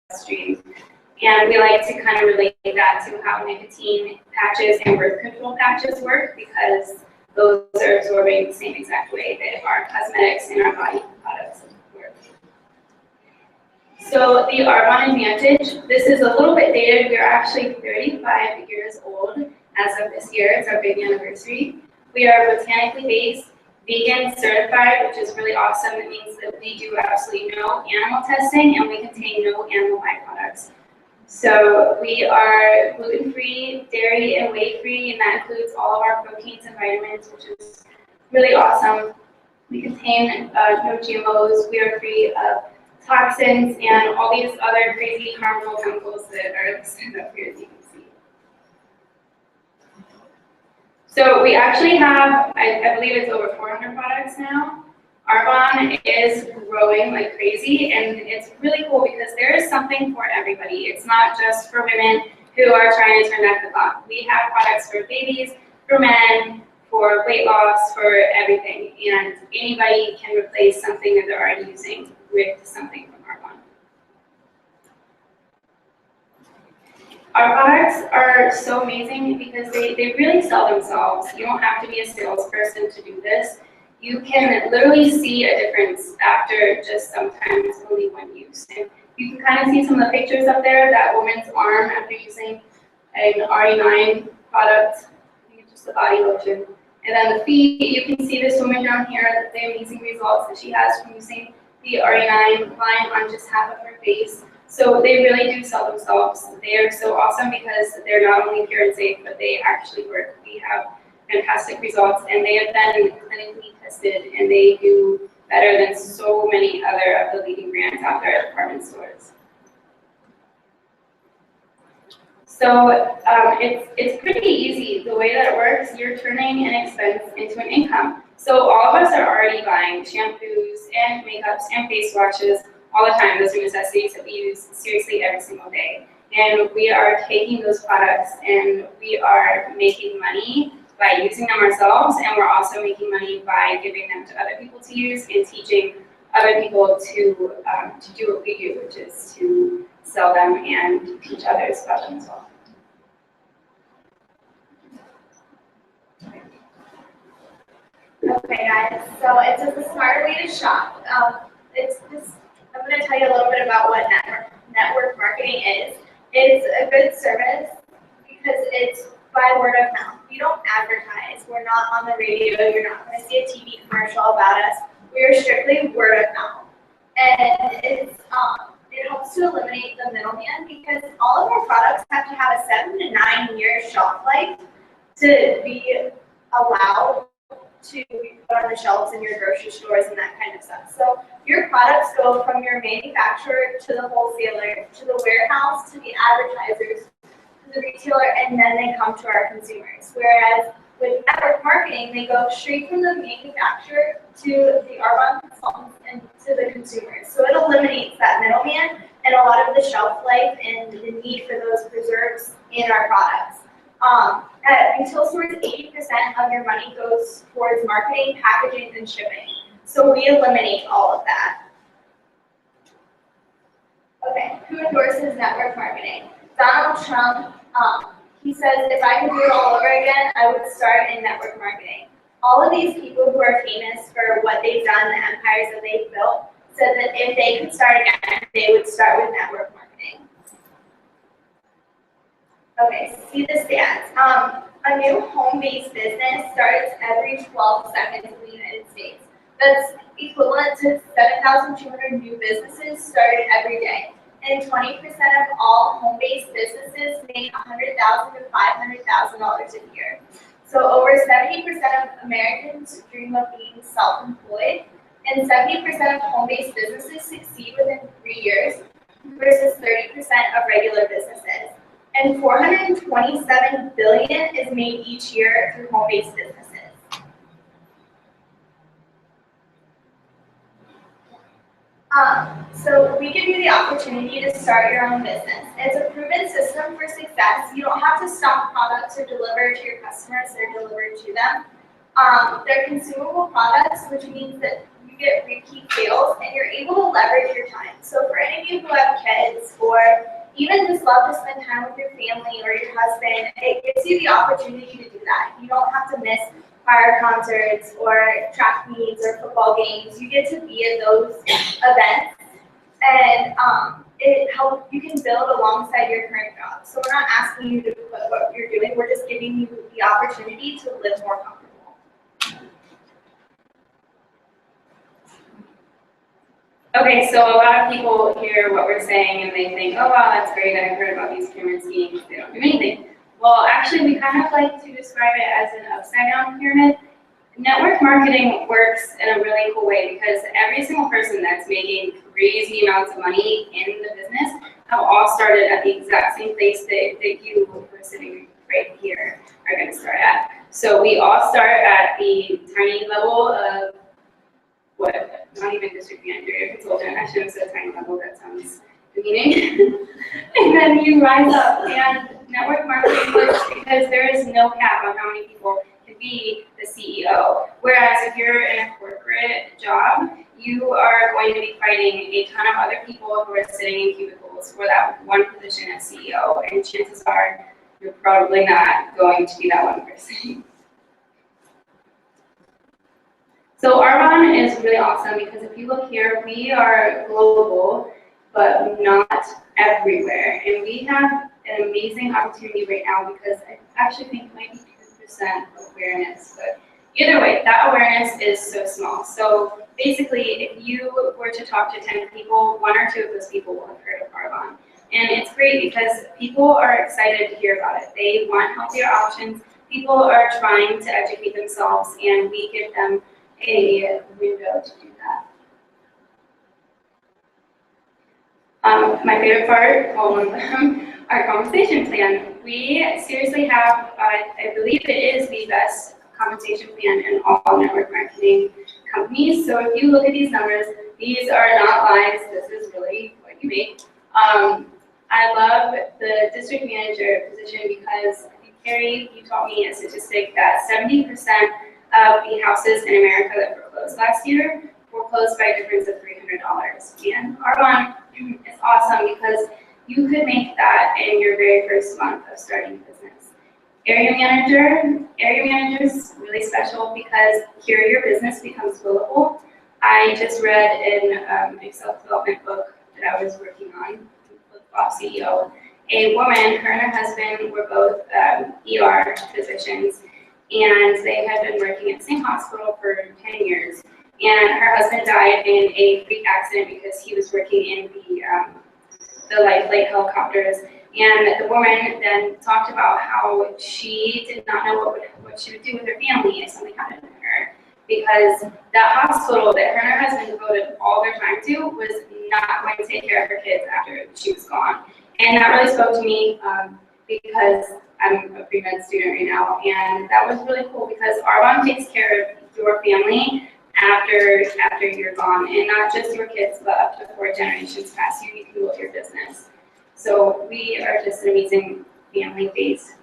bloodstream. And we like to kind of relate that to how nicotine patches and birth control patches work, because those are absorbing the same exact way that our cosmetics and our body products work. So the Arbonne Advantage, this is a little bit dated. We're actually 35 years old as of this year. It's our big anniversary. We are botanically based, vegan certified, which is really awesome. It means that we do absolutely no animal testing and we contain no animal byproducts. So we are gluten-free, dairy, and whey-free, and that includes all of our proteins and vitamins, which is really awesome. We contain no GMOs. We are free of toxins and all these other crazy harmful chemicals that are listed up here, as you can see. So we actually have, I believe it's over 400 products now. Arbonne is growing like crazy, and it's really cool because there is something for everybody. It's not just for women who are trying to turn back the clock. We have products for babies, for men, for weight loss, for everything, and anybody can replace something that they're already using with something from Arbonne. Our products are so amazing because they really sell themselves. You don't have to be a salesperson to do this. You can literally see a difference after just sometimes only one use. And you can kind of see some of the pictures up there, that woman's arm after using an RE9 product, I think it's just a body lotion. And then the feet, you can see this woman down here, the amazing results that she has from using the RE9 line on just half of her face. So they really do sell themselves. They are so awesome because they're not only pure and safe, but they actually work. We have fantastic results, and they have been clinically tested, and they do better than so many other of the leading brands out there at department stores. So it's pretty easy. The way that it works, you're turning an expense into an income. So all of us are already buying shampoos and makeups and face washes all the time. Those are necessities that we use seriously every single day. And we are taking those products and we are making money by using them ourselves, and we're also making money by giving them to other people to use and teaching other people to do what we do, which is to sell them and teach others about them as well. Okay, guys, so it's just a smart way to shop. I'm going to tell you a little bit about what network marketing is. It's a good service because it's by word of mouth. We don't advertise. We're not on the radio. You're not going to see a TV commercial about us. We are strictly word of mouth. And it helps to eliminate the middleman because all of our products have to have a 7 to 9 year shelf life to be allowed to be put on the shelves in your grocery stores and that kind of stuff. So your products go from your manufacturer to the wholesaler, to the warehouse, to the advertisers, the retailer, and then they come to our consumers. Whereas with network marketing, they go straight from the manufacturer to the Arbonne consultants and to the consumers. So it eliminates that middleman and a lot of the shelf life and the need for those preserves in our products. At retail stores, 80% of your money goes towards marketing, packaging, and shipping. So we eliminate all of that. Okay, who endorses network marketing? Donald Trump, he says, if I could do it all over again, I would start in network marketing. All of these people who are famous for what they've done, the empires that they've built, said that if they could start again, they would start with network marketing. Okay, see the stats. A new home-based business starts every 12 seconds in the United States. That's equivalent to 7,200 new businesses started every day. And 20% of all home-based businesses make $100,000 to $500,000 a year. So over 70% of Americans dream of being self-employed, and 70% of home-based businesses succeed within 3 years versus 30% of regular businesses. And $427 billion is made each year through home-based businesses. So we give you the opportunity to start your own business. It's a proven system for success. You don't have to stock products or deliver to your customers, they're delivered to them. They're consumable products, which means that you you get repeat sales, and you're able to leverage your time. So for any of you who have kids, or even just love to spend time with your family or your husband, it gives you the opportunity to do that. You don't have to miss choir concerts or track meets or football games. You get to be at those events, and it helps. You can build alongside your current job. So we're not asking you to quit what you're doing. We're just giving you the opportunity to live more comfortable. Okay, so a lot of people hear what we're saying and they think, oh wow, that's great, I've heard about these pyramid schemes, they don't do anything. Well, actually, we kind of like to describe it as an upside down pyramid. Network marketing works in a really cool way because every single person that's making crazy amounts of money in the business have all started at the exact same place that you who are sitting right here are going to start at. So we all start at the tiny level of what, not even district manager, consultant, I shouldn't have said tiny level, that sounds demeaning. And then you rise up, and network marketing works because there is no cap on how many people can be the CEO. Whereas if you're in a corporate job, you are going to be fighting a ton of other people who are sitting in cubicles for that one position as CEO, and chances are you're probably not going to be that one person. So Arbonne is really awesome because if you look here, we are global, but not everywhere. And we have an amazing opportunity right now because I actually think it might be 2% awareness. But either way, that awareness is so small. So basically, if you were to talk to 10 people, 1 or 2 of those people will have heard of Arbonne. And it's great because people are excited to hear about it. They want healthier options. People are trying to educate themselves, and we give them a window to do that. My favorite part, well, one of them, our compensation plan. We seriously have, I believe it is the best compensation plan in all network marketing companies. So if you look at these numbers, these are not lies, this is really what you make. I love the district manager position because, I think, Carrie, you taught me a statistic that 70% of the houses in America that foreclosed last year foreclosed by a difference of $300. And Arbonne is awesome because you could make that in your very first month of starting a business. Area manager is really special because here your business becomes billable. I just read in self-development book that I was working on with Bob CEO. A woman, her and her husband were both ER physicians, and they had been working at the same hospital for 10 years. And her husband died in a freak accident because he was working in the life flight helicopters. And the woman then talked about how she did not know what she would do with her family if something happened to her. Because that hospital that her and her husband devoted all their time to was not going to take care of her kids after she was gone. And that really spoke to me because I'm a pre-med student right now, and that was really cool because Arbonne takes care of your family after you're gone, and not just your kids, but up to 4 generations past you can build your business. So we are just an amazing family-based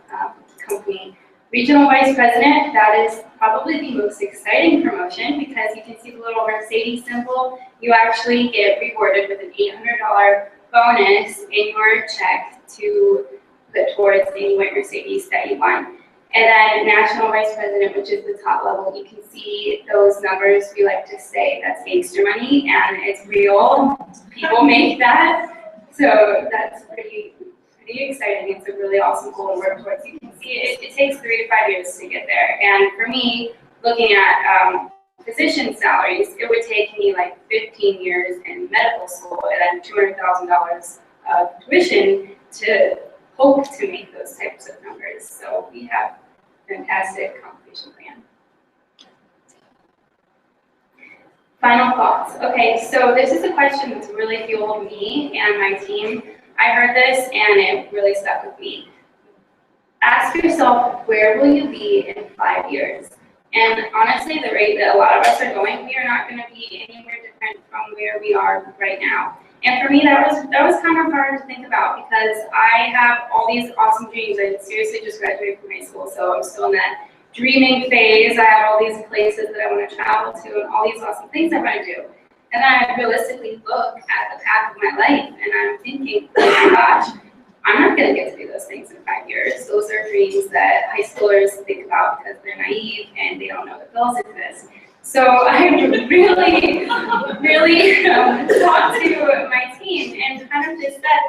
company. Regional Vice President, that is probably the most exciting promotion because you can see the little Mercedes symbol. You actually get rewarded with an $800 bonus in your check to put towards any white Mercedes that you want. And then National Vice President, which is the top level, you can see those numbers. We like to say that's gangster money, and it's real. People make that. So that's pretty exciting. It's a really awesome goal to work towards. You can see it takes 3 to 5 years to get there. And for me, looking at physician salaries, it would take me like 15 years in medical school and then $200,000 of tuition to hope to make those types of numbers. So we have a fantastic compensation plan. Final thoughts. Okay, so this is a question that's really fueled me and my team. I heard this and it really stuck with me. Ask yourself, where will you be in 5 years? And honestly, the rate that a lot of us are going, we are not going to be anywhere different from where we are right now. And for me, that was kind of hard to think about because I have all these awesome dreams. I seriously just graduated from high school, so I'm still in that dreaming phase. I have all these places that I want to travel to and all these awesome things I want to do. And then I realistically look at the path of my life and I'm thinking, oh my gosh, I'm not going to get to do those things in 5 years. Those are dreams that high schoolers think about because they're naive and they don't know that those exist. So I really, really talked to my team and kind of just said,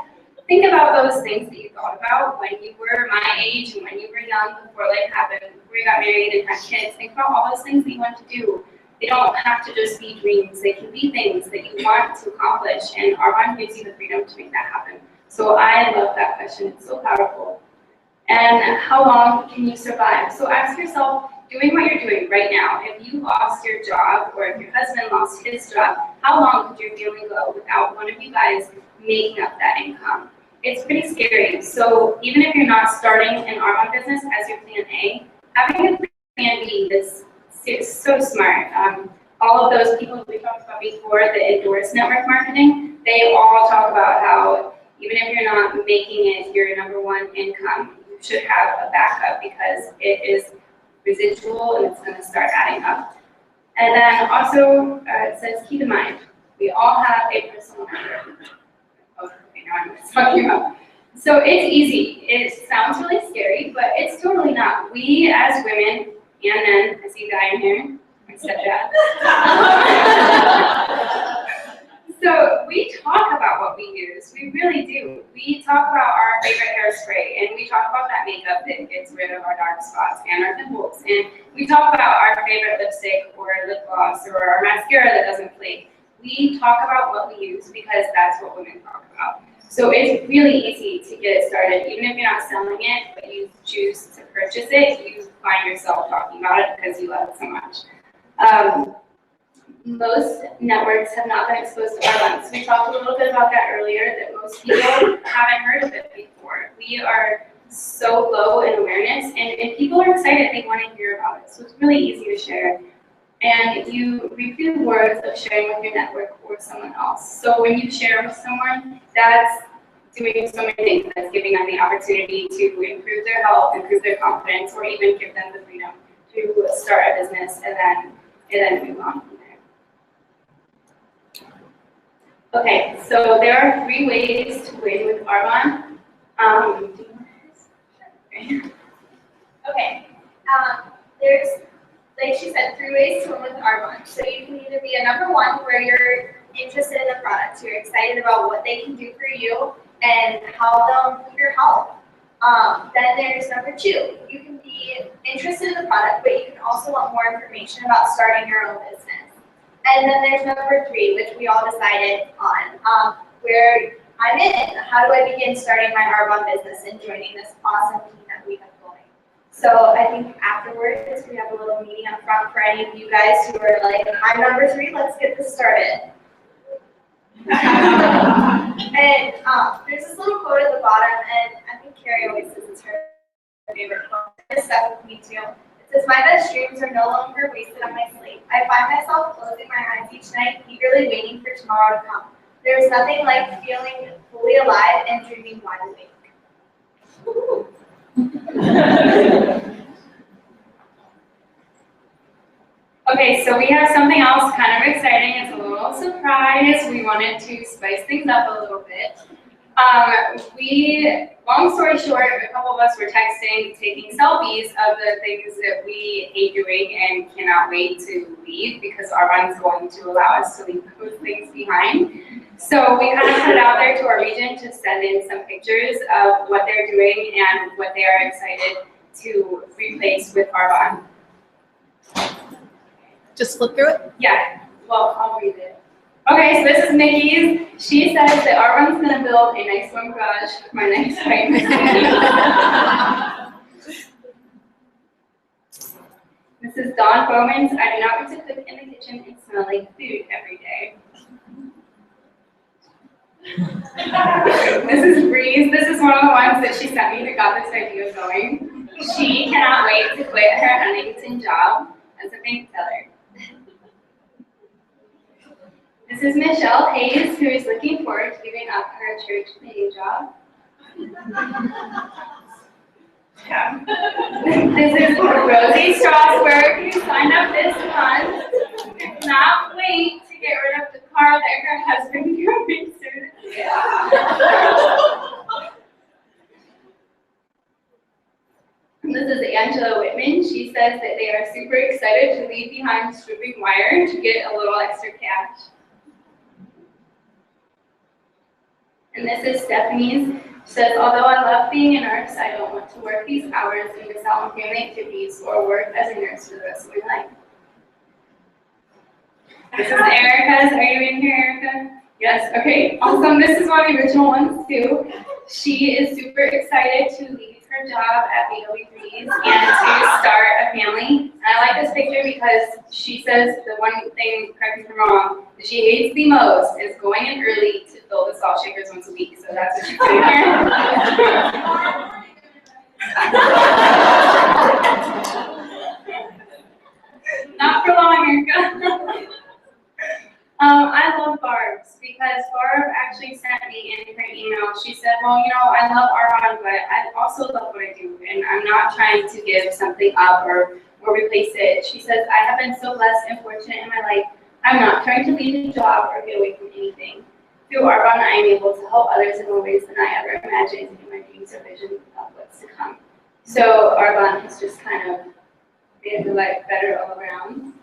think about those things that you thought about when you were my age and when you were young before life happened, before you got married and had kids. Think about all those things that you want to do. They don't have to just be dreams. They can be things that you want to accomplish, and Arbonne gives you the freedom to make that happen. So I love that question. It's so powerful. And how long can you survive? So ask yourself, doing what you're doing right now, if you lost your job or if your husband lost his job, how long could your family go without one of you guys making up that income? It's pretty scary. So even if you're not starting an Arbonne business as your plan A, having a plan B is so smart. All of those people that we talked about before that endorse network marketing, they all talk about how even if you're not making it your number one income, you should have a backup because it is residual and it's going to start adding up. And then also it says, keep in mind, we all have a personal number. Oh, okay, now I'm talking about. So it's easy. It sounds really scary, but it's totally not. We as women and men, I see a guy in here, my stepdad. So we talk about what we use. We really do. We talk about our favorite hairspray, and we talk about that makeup that gets rid of our dark spots and our pimples. And we talk about our favorite lipstick or lip gloss or our mascara that doesn't flake. We talk about what we use because that's what women talk about. So it's really easy to get started. Even if you're not selling it, but you choose to purchase it, you find yourself talking about it because you love it so much. Most networks have not been exposed to Arbonne. So we talked a little bit about that earlier, that most people haven't heard of it before. We are so low in awareness, and if people are excited, they want to hear about it. So it's really easy to share. And you reap the rewards of sharing with your network or someone else. So when you share with someone, that's doing so many things. That's giving them the opportunity to improve their health, improve their confidence, or even give them the freedom to start a business and then move on from there. Okay, so there are 3 ways to win with Arbonne. Okay. There's, like she said, 3 ways to win with Arbonne. So you can either be a number 1 where you're interested in the product, you're excited about what they can do for you and how they'll improve your health. Then there's number 2. You can be interested in the product, but you can also want more information about starting your own business. And then there's number 3, which we all decided on, where I'm in. How do I begin starting my Arbonne business and joining this awesome team that we have going? So I think afterwards we have a little meeting up front for any of you guys who are like, I'm number 3, let's get this started. And there's this little quote at the bottom, and I think Carrie always says it's her favorite quote. It stuck with me too. It says, my best dreams are no longer wasted on my sleep. I find myself closing my eyes each night, eagerly waiting for tomorrow to come. There is nothing like feeling fully alive and dreaming wide awake. Okay, so we have something else kind of exciting. It's a little surprise. We wanted to spice things up a little bit. Long story short, a couple of us were texting, taking selfies of the things that we hate doing and cannot wait to leave because Arbonne's going to allow us to leave those things behind. So we kind of put it out there to our region to send in some pictures of what they're doing and what they are excited to replace with Arbonne. Just flip through it? Yeah, well, I'll read it. Okay, so this is Nikki's. She says that Arbonne's going to build a nice swim garage for my next hike. This is Dawn Bowman's. I do not want to cook in the kitchen and smell like food every day. This is Breeze. This is one of the ones that she sent me that got this idea going. She cannot wait to quit her Huntington job as a bank teller. This is Michelle Hayes, who is looking forward to giving up her church cleaning job. Yeah. This is Rosie Strasberg, who signed up this month. Cannot wait to get rid of the car that her husband drove soon. This is Angela Whitman. She says that they are super excited to leave behind stripping wire to get a little extra cash. And this is Stephanie's. She says, although I love being a nurse, I don't want to work these hours and miss out on family activities or work as a nurse for the rest of my life. This is Erica's. Are you in here, Erica? Yes, okay, awesome. This is one of the original ones too. She is super excited to leave her job at BW3s and to start a family. And I like this picture because she says the one thing, correct me if I'm wrong, that she hates the most is going in early to fill the salt shakers once a week. So that's what she's doing here. Not for long, Erica. I love Barb's because Barb actually sent me in her email. She said, well, you know, I love Arvon, but I also love what I do, and I'm not trying to give something up or replace it. She says, I have been so blessed and fortunate in my life. I'm not trying to leave a job or get away from anything. Through Arvon, I am able to help others in more ways than I ever imagined in my dreams or vision of what's to come. So Arvon has just kind of made the life better all around.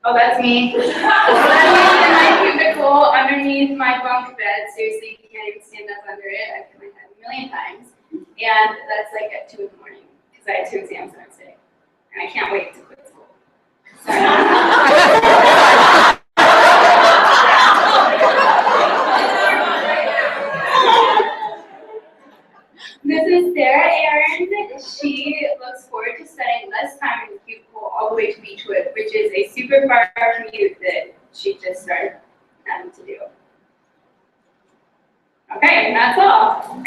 Oh, that's me. That's me in my cubicle underneath my bunk bed. Seriously, you can't even stand up under it. I've hit my head a million times. And that's like at 2 in the morning because I had 2 exams the next day. And I can't wait to quit school. This is Sarah Aaron. She looks forward to spending less time in the cubicle all the way to Beechwood, which is a super far commute that she just started having to do. Okay, and that's all.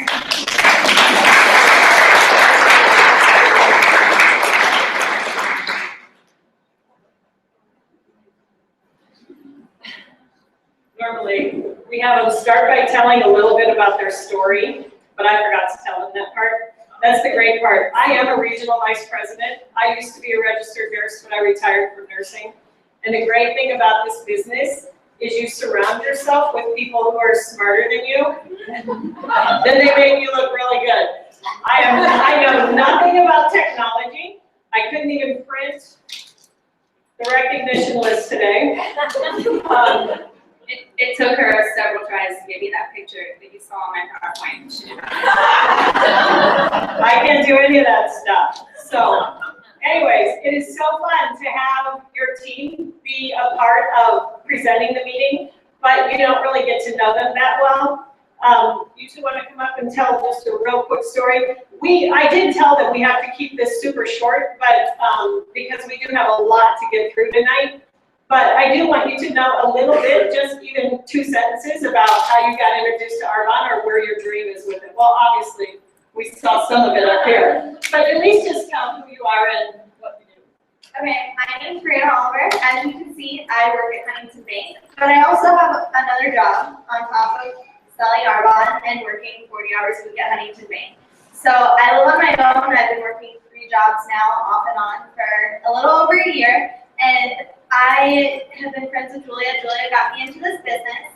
Normally, we have them start by telling a little bit about their story, but I forgot to tell them that part. That's the great part. I am a regional vice president. I used to be a registered nurse when I retired from nursing. And the great thing about this business is you surround yourself with people who are smarter than you. Then they make you look really good. I know nothing about technology. I couldn't even print the recognition list today. It took her several tries to get me that picture that you saw on my PowerPoint. I can't do any of that stuff. So, anyways, it is so fun to have your team be a part of presenting the meeting, but you don't really get to know them that well. You two want to come up and tell just a real quick story? I did tell them we have to keep this super short, but because we do have a lot to get through tonight. But I do want you to know a little bit, just even 2 sentences about how you got introduced to Arvon or where your dream is with it. Well, obviously, we saw some of it up here, but at least just tell who you are and what you do. Okay, my name is Brianna Oliver. As you can see, I work at Huntington Bank, but I also have another job on top of selling Arvon and working 40 hours a week at Huntington Bank. So I live on my own. I've been working 3 jobs now, off and on, for a little over a year, and I have been friends with Julia. Julia got me into this business.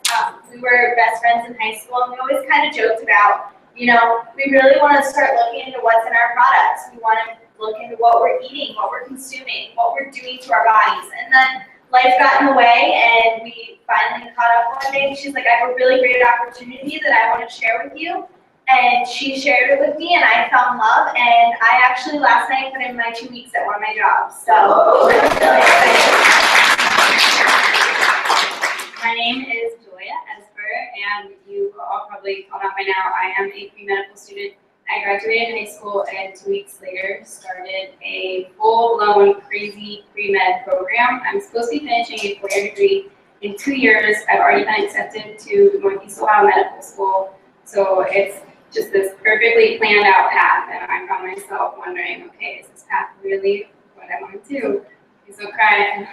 We were best friends in high school, and we always kind of joked about, you know, we really want to start looking into what's in our products. We want to look into what we're eating, what we're consuming, what we're doing to our bodies. And then life got in the way, and we finally caught up one day. She's like, I have a really great opportunity that I want to share with you. And she shared it with me, and I fell in love. And I actually last night put in my 2 weeks at one of my jobs. So I'm really excited. My name is Julia Esper, and you all probably caught out by now. I am a pre-medical student. I graduated high school and 2 weeks later started a full-blown crazy pre-med program. I'm supposed to be finishing a 4-year degree in 2 years. I've already been accepted to Northeast Ohio Medical School, so it's just this perfectly planned out path, and I found myself wondering, okay, is this path really what I want to do? I'm so crying.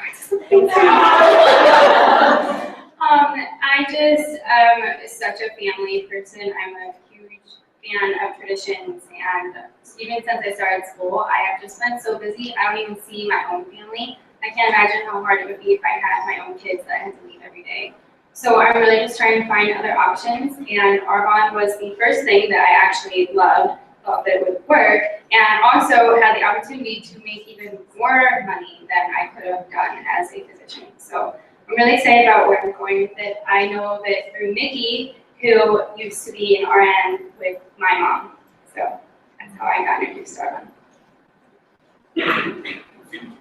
I just am such a family person. I'm a huge fan of traditions, and even since I started school, I have just been so busy, I don't even see my own family. I can't imagine how hard it would be if I had my own kids that I had to leave every day. So I'm really just trying to find other options, and Arbonne was the first thing that I actually loved, thought that it would work, and also had the opportunity to make even more money than I could have done as a physician. So I'm really excited about where I'm going with it. I know that through Nikki, who used to be an RN with my mom. So that's how I got introduced to Arbonne.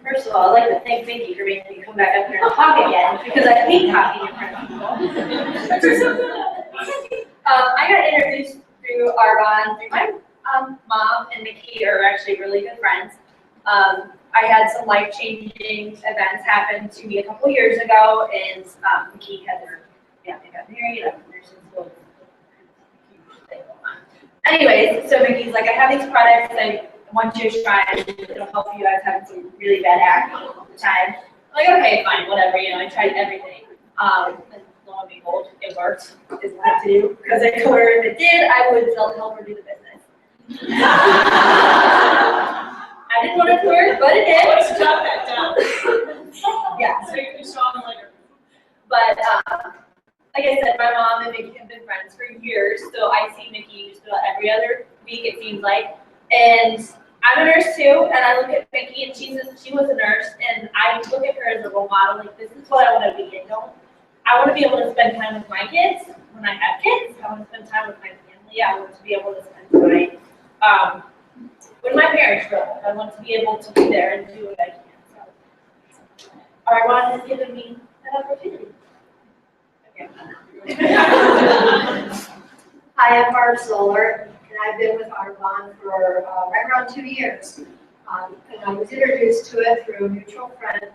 First of all, I'd like to thank Vicky for making me come back up here and talk again, because I hate talking in front of people. I got introduced through Arbonne, through my mom and Nikki are actually really good friends. I had some life-changing events happen to me a couple years ago, and Nikki had her family got married, I was in nursing school. Anyways, so Vicky's like, I have these products, I want you to try it, it'll help you. I was having some really bad acne at the time. I'm like, okay, fine, whatever, I tried everything. And lo and behold, it worked. It's what I have to do. Because I told her if it did, I would help her do the business. I didn't want it to work, but it did. Let's jot that down. Yeah. So you can show them later. But like I said, my mom and Nikki have been friends for years, so I see Nikki just about every other week, it seems like. And I'm a nurse too, and I look at Nikki, and she was a nurse, and I look at her as a role model. Like, this is what I want to be. I want to be able to spend time with my kids when I have kids. I want to spend time with my family. I want to be able to spend time when my parents grow up. I want to be able to be there and do what I can. So, Arbonne has given me that opportunity. Okay. Hi, I'm Barb Zoller, and I've been with Arbonne for right around 2 years. And I was introduced to it through a mutual friend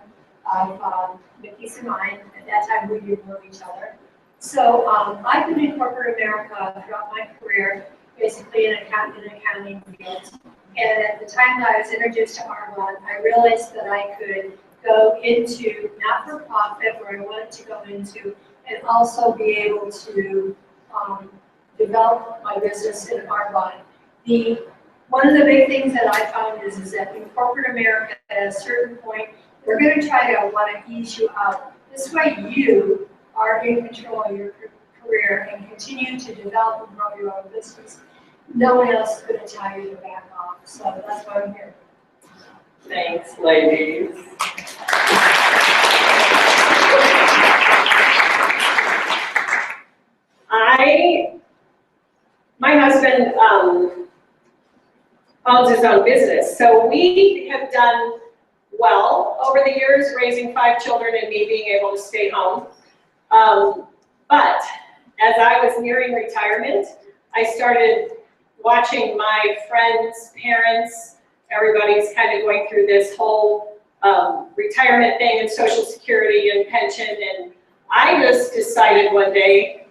of Vicky's and mine. At that time, we didn't know each other. So I've been in corporate America throughout my career, basically in accounting fields. And at the time that I was introduced to Arbonne, I realized that I could go into not-for-profit, where I wanted to go into, and also be able to develop my business in Arbonne. One of the big things that I found is that in corporate America, at a certain point, they're going to try to want to ease you out. This way you are in control of your career and continue to develop and grow your own business. No one else is going to tell you to back off. So that's why I'm here. Thanks, ladies. My husband owns his own business, so we have done well over the years, raising 5 children and me being able to stay home. But as I was nearing retirement, I started watching my friends, parents, everybody's kind of going through this whole retirement thing and Social Security and pension, and I just decided one day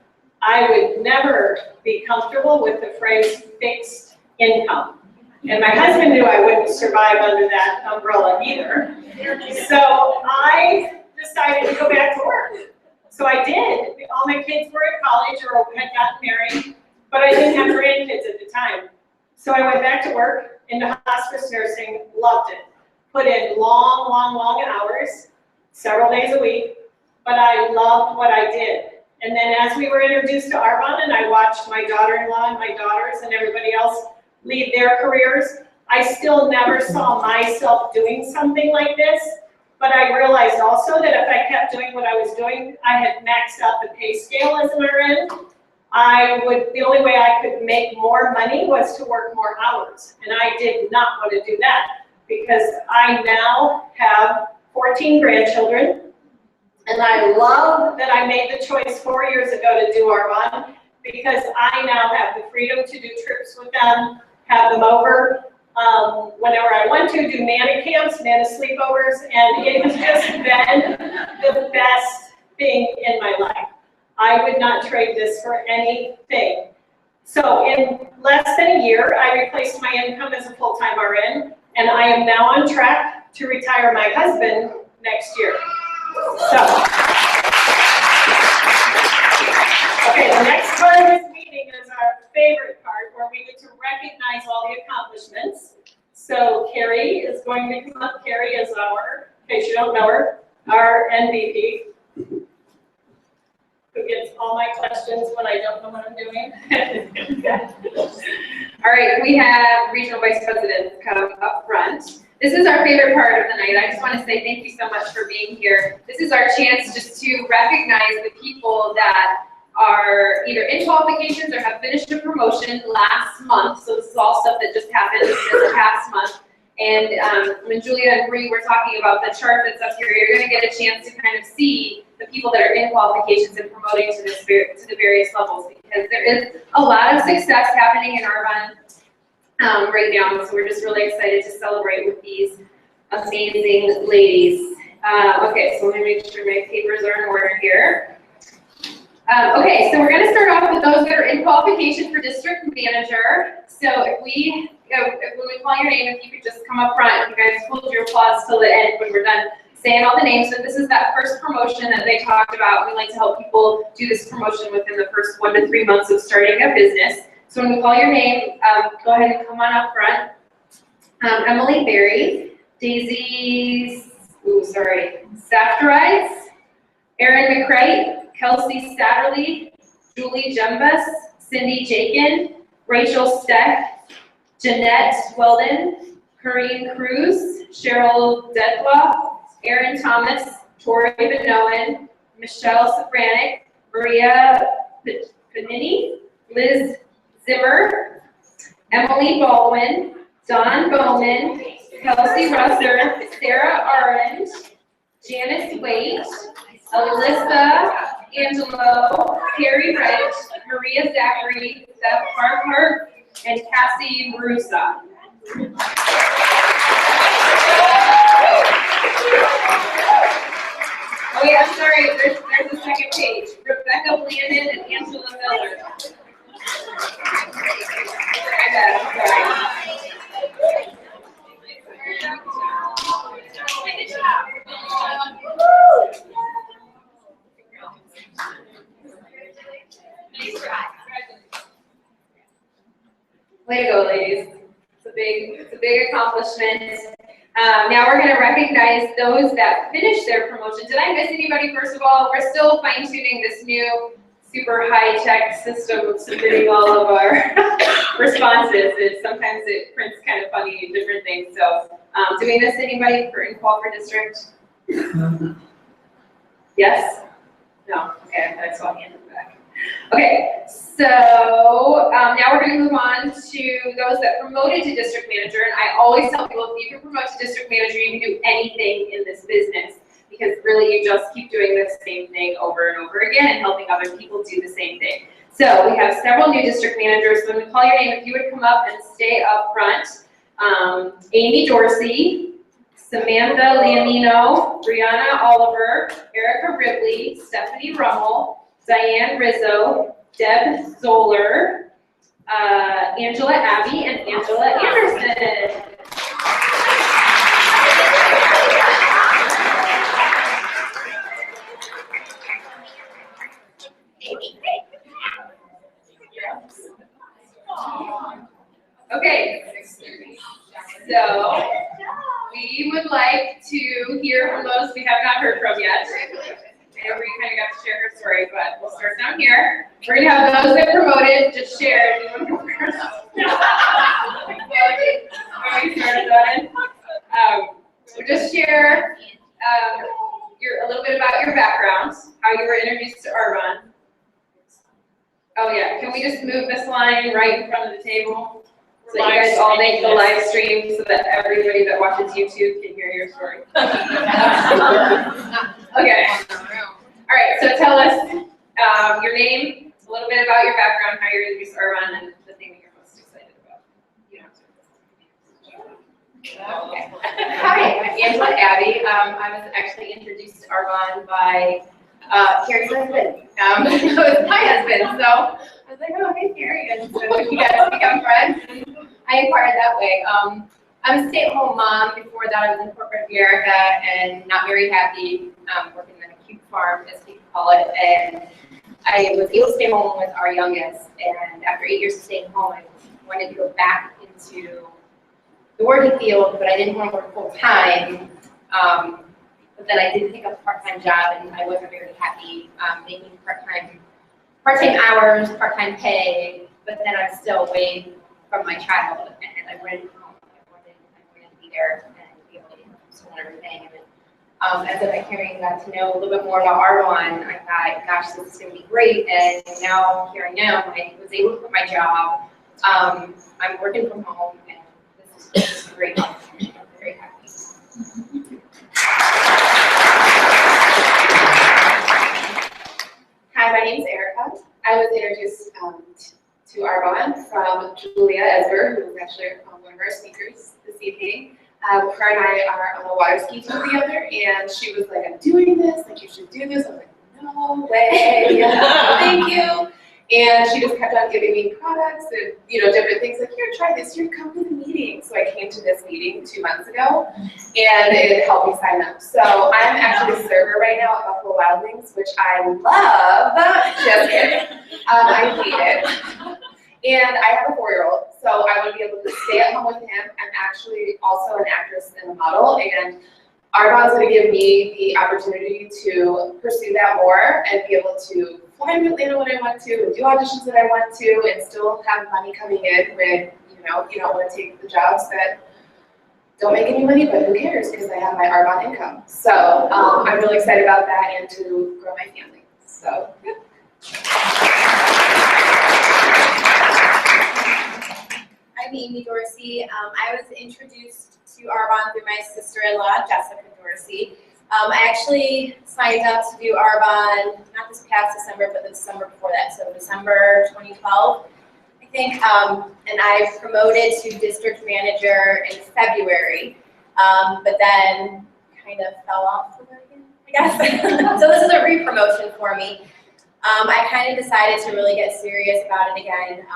I would never be comfortable with the phrase fixed income. And my husband knew I wouldn't survive under that umbrella either. So I decided to go back to work. So I did. All my kids were at college or had gotten married, but I didn't have grandkids at the time. So I went back to work into hospice nursing, loved it. Put in long hours, several days a week, but I loved what I did. And then as we were introduced to Arbonne and I watched my daughter-in-law and my daughters and everybody else leave their careers, I still never saw myself doing something like this. But I realized also that if I kept doing what I was doing, I had maxed out the pay scale as an RN. The only way I could make more money was to work more hours. And I did not want to do that because I now have 14 grandchildren. And I love that I made the choice 4 years ago to do Arbonne because I now have the freedom to do trips with them, have them over whenever I want to, do Nana camps, Nana sleepovers, and it has just been the best thing in my life. I would not trade this for anything. So in less than a year, I replaced my income as a full-time RN, and I am now on track to retire my husband next year. So, okay, the next part of this meeting is our favorite part where we recognize all the accomplishments. So Carrie is going to come up. Carrie is our, in case you don't know her, our MVP, who gets all my questions when I don't know what I'm doing. All right, we have Regional Vice President come up front. This is our favorite part of the night. I just want to say thank you so much for being here. This is our chance just to recognize the people that are either in qualifications or have finished a promotion last month. So this is all stuff that just happened in the past month. And when Julia and Bree were talking about the chart that's up here, you're going to get a chance to kind of see the people that are in qualifications and promoting to the various levels, because there is a lot of success happening in Arvon right now. So we're just really excited to celebrate with these amazing ladies. Okay, so let me make sure my papers are in order here. Okay, so we're going to start off with those that are in qualification for district manager. So if we, when we call your name, if you could just come up front, you guys hold your applause till the end when we're done saying all the names. So this is that first promotion that they talked about. We like to help people do this promotion within the first 1 to 3 months of starting a business. So when we call your name, go ahead and come on up front. Emily Berry, Daisy, Safterides, Erin McCrite, Kelsey Satterley, Julie Jembus, Cindy Jakin, Rachel Steck, Jeanette Weldon, Corrine Cruz, Cheryl Dedloff, Erin Thomas, Tori Benowen, Michelle Safranik, Maria Panini, Liz Zimmer, Emily Baldwin, Dawn Bowman, Kelsey Russer, Sarah Orange, Janice Waite, Alyssa Angelo, Carrie Wright, Maria Zachary, Steph Parker, and Cassie Marusa. Oh wait, I'm sorry, there's a second page. Rebecca Blandon and Angela Miller. I got it, sorry. Way to go, ladies. It's a big accomplishment. Now we're going to recognize those that finished their promotion. Did I miss anybody, first of all? We're still fine-tuning this new super high-tech system of submitting all of our responses. Sometimes it prints kind of funny, different things. So do we miss anybody in qual for district? Yes? No? Okay, I saw a hand in the back. Okay, so now we're going to move on to those that promoted to district manager. And I always tell people, if you can promote to district manager, you can do anything in this business, because really you just keep doing the same thing over and over again and helping other people do the same thing. So we have several new district managers. So when we call your name, if you would come up and stay up front. Amy Dorsey, Samantha Leonino, Brianna Oliver, Erica Ripley, Stephanie Rummel, Diane Rizzo, Deb Zoller, Angela Abbey, and Angela Anderson. Okay, so we would like to hear from those we have not heard from yet. Everybody kind of got to share her story, but we'll start down here. We're going to have those that promoted just share. You want to go first? Already started on. So just share a little bit about your background, how you were introduced to Arvon. Oh yeah, can we just move this line right in front of the table? So that you guys all make the live stream so that everybody that watches YouTube can hear your story. Okay. All right, so tell us your name, a little bit about your background, how you're introduced to Arvon, and the thing that you're most excited about. Okay. Hi, I'm Angela Abbey. I was actually introduced to Arvon by Carrie's husband. It was my husband, so I was like, oh, hey, Carrie, and so we got to become friends, and I inquired that way. I'm a stay-at-home mom. Before that, I was in corporate America and not very happy, working on a cute farm, as people call it, and I was able to stay home with our youngest, and after 8 years of staying home, I wanted to go back into the working field, but I didn't want to work full time. But then I did pick up a part-time job, and I wasn't very happy making part-time hours, part-time pay. But then I'm still away from my child, and I wanted to come home. I wanted to be there and be able to school and everything. And then, as I got to know a little bit more about Argonne, I thought, gosh, this is going to be great. And now here I am. I was able to quit my job. I'm working from home, and this is just a great opportunity. I'm very happy. Hi, my name is Erica. I was introduced to Argonne from Julia Esber, who is actually one of our speakers this evening. Her and I are on a water ski team together, and she was like, I'm doing this, like you should do this. I was like, no way, thank you. And she just kept on giving me products and, different things like, here, try this, here, come to the meeting. So I came to this meeting 2 months ago, and it helped me sign up. So I'm actually a server right now at Buffalo Wild Wings, which I love. Just kidding. I hate it. And I have a 4-year-old, so I want to be able to stay at home with him. I'm actually also an actress and a model, and Argonne's going to give me the opportunity to pursue that more and be able to fly to Atlanta when I want to, and do auditions that I want to, and still have money coming in when, you don't want to take the jobs that don't make any money, but who cares, because I have my Argonne income. So I'm really excited about that and to grow my family. So, yeah. I'm Amy Dorsey. I was introduced to Argonne through my sister-in-law, Jessica Dorsey. I actually signed up to do Argonne, not this past December, but the December before that, so December 2012, I think. And I promoted to district manager in February, but then kind of fell off the wagon, I guess. So this is a re-promotion for me. I kind of decided to really get serious about it again.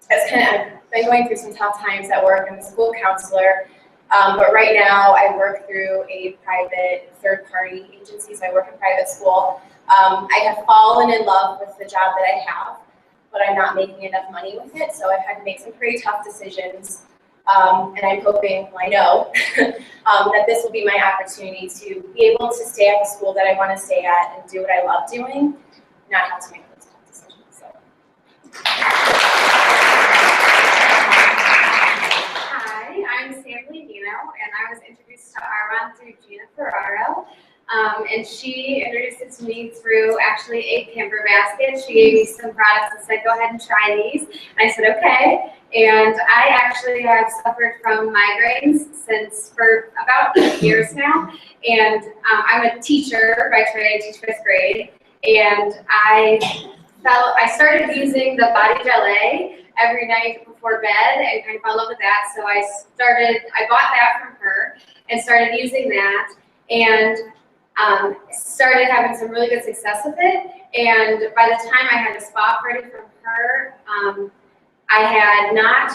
I've been going through some tough times at work. I'm a school counselor, but right now I work through a private third-party agency, so I work in private school. I have fallen in love with the job that I have, but I'm not making enough money with it, so I've had to make some pretty tough decisions. And I'm hoping, well, I know, that this will be my opportunity to be able to stay at the school that I want to stay at and do what I love doing, not have to make those tough decisions. So. Hi, I'm Sam Leadino, and I was introduced to Argonne through Gina Ferraro. And she introduced it to me through actually a camper basket. She gave me some products and said, go ahead and try these. And I said, okay. And I actually have suffered from migraines for about 8 years now. And I'm a teacher by trade, I teach 5th grade. And I started using the body gelée every night before bed and kind of fell in love with that. So I bought that from her and started using that. And started having some really good success with it, and by the time I had a spa party from her, I had not,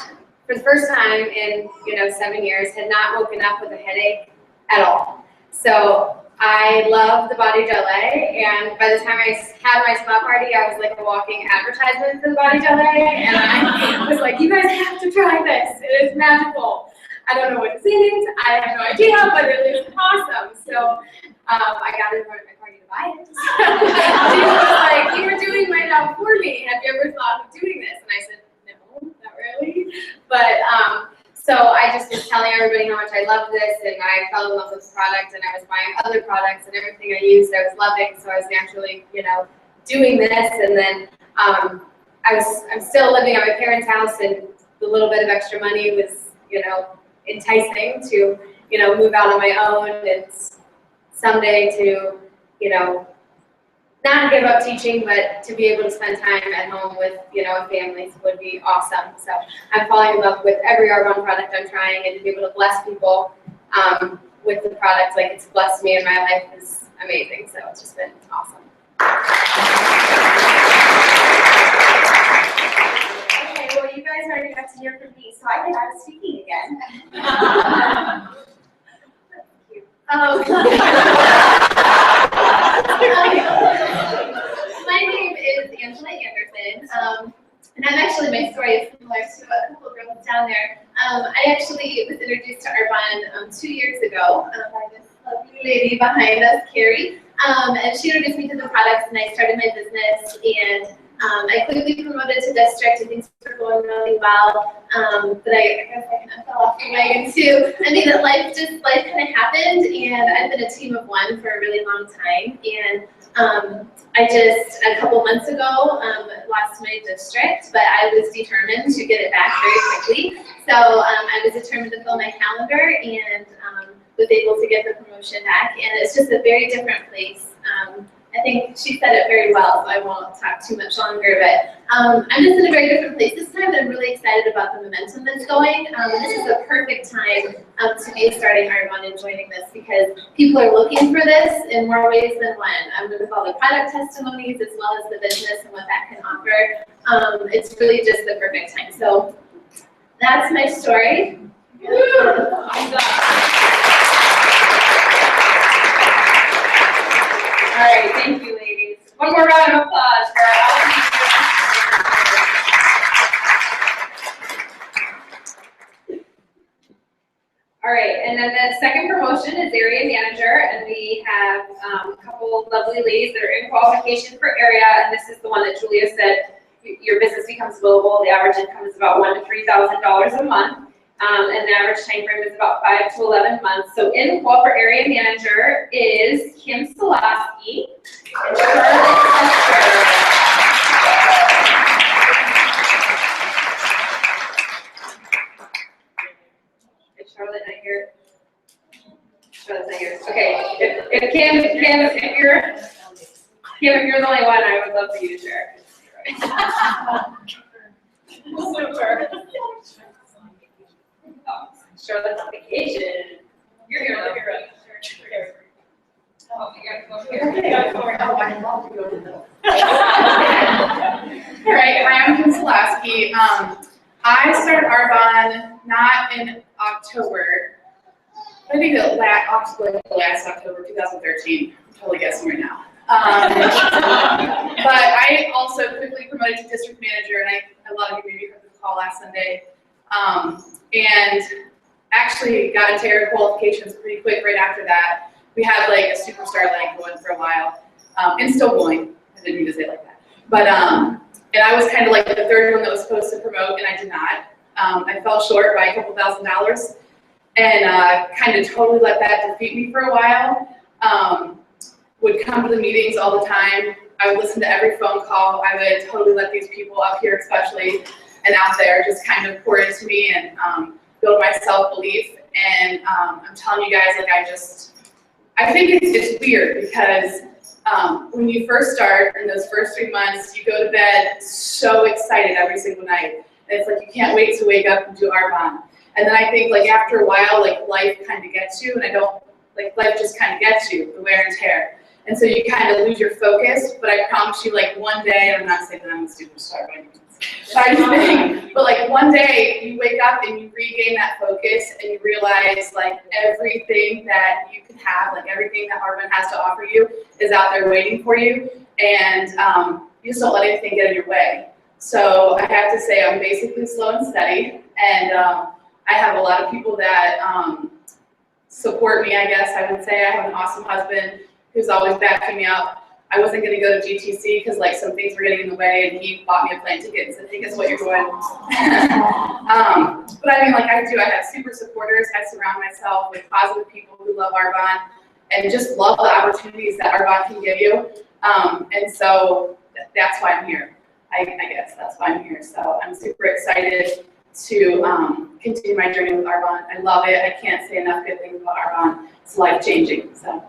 for the first time in 7 years, had not woken up with a headache at all. So I love the body gelée, and by the time I had my spa party, I was like a walking advertisement for the body gelée, and I was like, you guys have to try this, it is magical. I don't know what it is, I have no idea, but it is awesome. So I got her to my party to buy it. She was like, you were doing my job for me. Have you ever thought of doing this? And I said, no, not really. But so I just was telling everybody how much I loved this, and I fell in love with the product, and I was buying other products, and everything I used I was loving. So I was naturally, doing this, and then I'm still living at my parents' house, and the little bit of extra money was, enticing to, move out on my own and someday to, not give up teaching, but to be able to spend time at home with, families would be awesome. So I'm falling in love with every Argonne product I'm trying, and to be able to bless people with the product like it's blessed me in my life is amazing. So it's just been awesome. Okay, well, you guys already got to hear from me, so I think I'm speaking again. My name is Angela Anderson. And my story is similar to a couple of girls down there. I actually was introduced to Arbonne 2 years ago by this lovely lady behind us, Carrie. And she introduced me to the products, and I started my business, and I quickly promoted to district, and things were going really well. But I guess I kind of fell off the wagon too. I mean, life kind of happened, and I've been a team of one for a really long time. And I just, a couple months ago, lost my district, but I was determined to get it back very quickly. So I was determined to fill my calendar, and was able to get the promotion back. And it's just a very different place. I think she said it very well, so I won't talk too much longer, but I'm just in a very different place this time. I'm really excited about the momentum that's going. This is a perfect time to be starting Arbonne and joining this, because people are looking for this in more ways than one. With all the product testimonies as well as the business and what that can offer, it's really just the perfect time. So that's my story. All right, thank you, ladies. One more round of applause for our outreach. All right, and then the second promotion is area manager, and we have a couple lovely ladies that are in qualification for area, and this is the one that Julia said, your business becomes billable. The average income is about $1,000 to $3,000 a month. And the average time frame is about 5 to 11 months. So in qual for area manager is Kim Solosky and Charlotte Esther. Is Charlotte not here? Charlotte's not here. Okay. If you're the only one, I would love for you to share. Super. Oh, Charlotte's on vacation. You're here, look here. Oh, you gotta go here. Oh, I love to go to the. All right, I'm Kim Solosky. I started Arbonne not in October. I think the last October 2013. I'm totally guessing right now. But I also quickly promoted to district manager, and a lot of you maybe heard this call last Sunday. And actually got into area qualifications pretty quick right after that. We had like a superstar line going for a while, and still going. I didn't mean to say it like that. But, and I was kind of like the third one that was supposed to promote, and I did not. I fell short by a couple $1,000s, and kind of totally let that defeat me for a while. Would come to the meetings all the time. I would listen to every phone call. I would totally let these people up here especially and out there just kind of pour into me and build my self-belief. And I'm telling you guys, like I think it's weird because when you first start in those first 3 months, you go to bed so excited every single night. And it's like you can't wait to wake up and do Arbonne. And then I think like after a while, like life kind of gets you, and life just kind of gets you, the wear and tear. And so you kind of lose your focus, but I promise you, like one day, and I'm not saying that I'm a superstar by any means, but like one day you wake up and you regain that focus and you realize like everything that you can have, like everything that Arbonne has to offer you is out there waiting for you, and you just don't let anything get in your way. So I have to say I'm basically slow and steady, and I have a lot of people that support me, I guess I would say. I have an awesome husband who's always backing me up. I wasn't going to go to GTC because like some things were getting in the way, and he bought me a plane ticket and said, "Hey, guess what, you're going." But I mean, like I have super supporters. I surround myself with positive people who love Arbonne and just love the opportunities that Arbonne can give you. And so that's why I'm here. I guess that's why I'm here. So I'm super excited to continue my journey with Arbonne. I love it. I can't say enough good things about Arbonne. It's life-changing. So.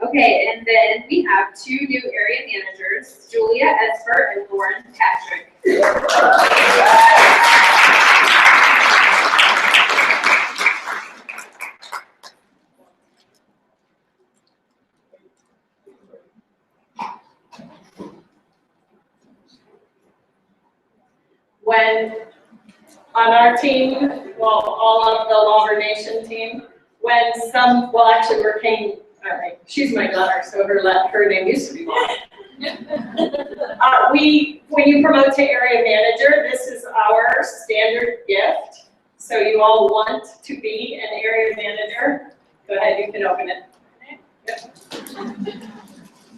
Okay, and then we have 2 new area managers, Julia Esper and Lauren Patrick. When on our team, well, all of the Longer Nation team, when actually we're Kane, all right, She's my daughter, so her name used to be Molly. When you promote to area manager, this is our standard gift. So you all want to be an area manager? Go ahead, you can open it. Yep.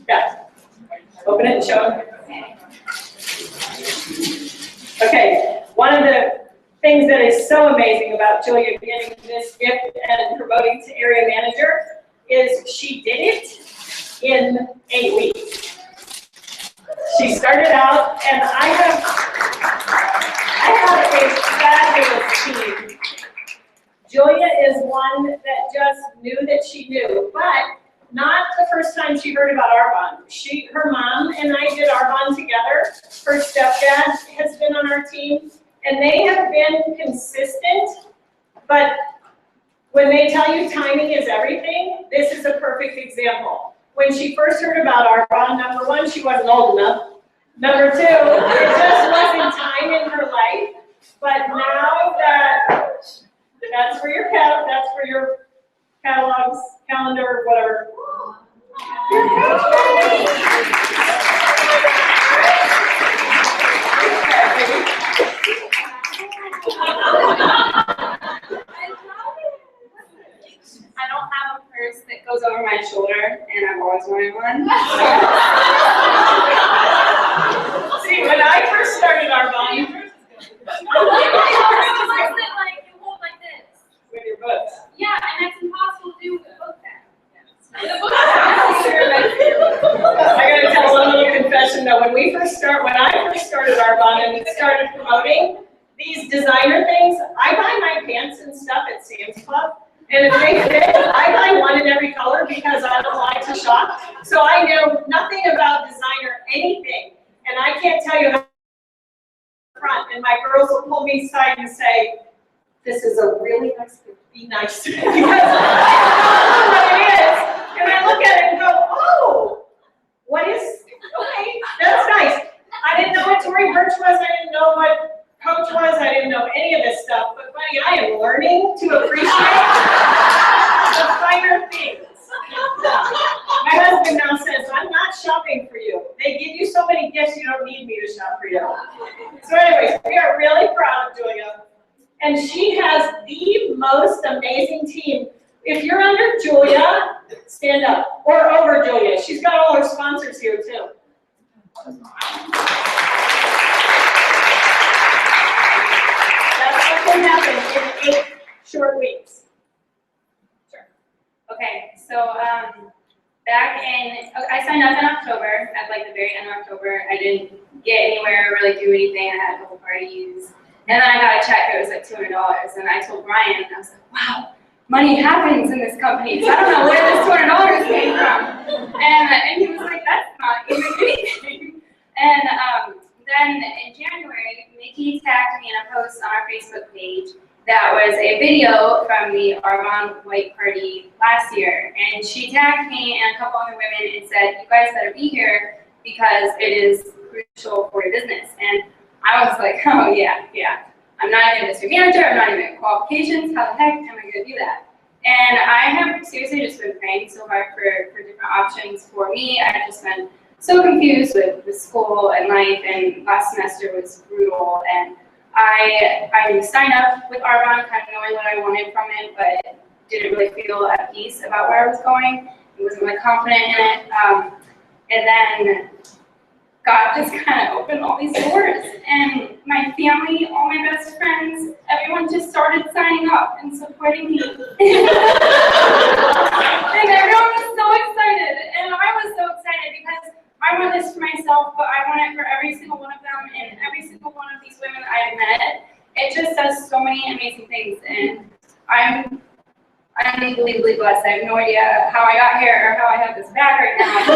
Yeah. Open it and show them. Okay, one of the things that is so amazing about Julia getting this gift and promoting to area manager is she did it in 8 weeks. She started out, and I have a fabulous team. Julia is one that just knew that she knew, but not the first time she heard about Arbonne. Her mom and I did Arbonne together. Her stepdad has been on our team, and they have been consistent, but when they tell you timing is everything, this is a perfect example. When she first heard about Arbonne, number one, she wasn't old enough. Number two, it just wasn't time in her life. But now that's for your catalogs, calendar, whatever. I don't have a purse that goes over my shoulder, and I've always wanted one. See, when I first started Arbonne, with your books. Yeah, and it's impossible to do with a book bag. I gotta tell one little confession though. When I first started Arbonne and started promoting these designer things, I buy my pants and stuff at Sam's Club. And if they fit, I buy one in every color because I don't like to shop. So I know nothing about designer anything. And I can't tell you how front, and my girls will pull me aside and say, this is a really nice gift, be nice. Because I don't know what it is. And I look at it and go, oh, what is, okay, that's nice. I didn't know what Tory Burch was, I didn't know what Coach was, I didn't know any of this stuff, but buddy, I am learning to appreciate the finer things. My husband now says, I'm not shopping for you. They give you so many gifts, you don't need me to shop for you. So anyways, we are really proud of Julia. And she has the most amazing team. If you're under Julia, stand up. Or over Julia. She's got all her sponsors here too. That's what can happen in 8 short weeks. Sure. Okay, so I signed up in October, at like the very end of October. I didn't get anywhere, really do anything. I had a couple parties. And then I got a check, it was like $200. And I told Brian, and I was like, wow, money happens in this company. So I don't know where this $200 came from. And he was like, that's not even anything. And then in January, Nikki tagged me in a post on our Facebook page that was a video from the Arbonne White Party last year. And she tagged me and a couple other women and said, you guys better be here because it is crucial for your business. And I was like, oh yeah. I'm not even a district manager, I'm not even qualifications, how the heck am I gonna do that? And I have seriously just been praying so hard for different options for me. I've just been so confused with school and life, and last semester was brutal. And I signed up with Arbonne kind of knowing what I wanted from it, but didn't really feel at peace about where I was going. I wasn't really confident in it. And then God just kind of opened all these doors, and my family, all my best friends, everyone just started signing up and supporting me. And everyone was so excited, and I was so excited because I want this for myself, but I want it for every single one of them and every single one of these women I've met. It just does so many amazing things, and I'm unbelievably blessed. I have no idea how I got here or how I have this bag right now.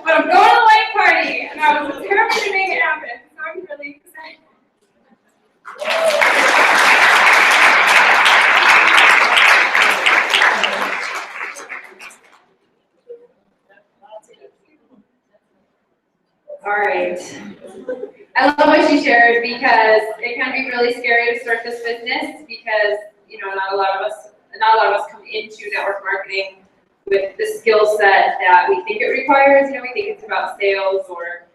But I'm going to the white party, and I was determined to make it happen, so I'm really excited. All right. I love what she shared because it can be really scary to start this business because, you know, not a lot of us come into network marketing with the skill set that we think it requires. You know, we think it's about sales or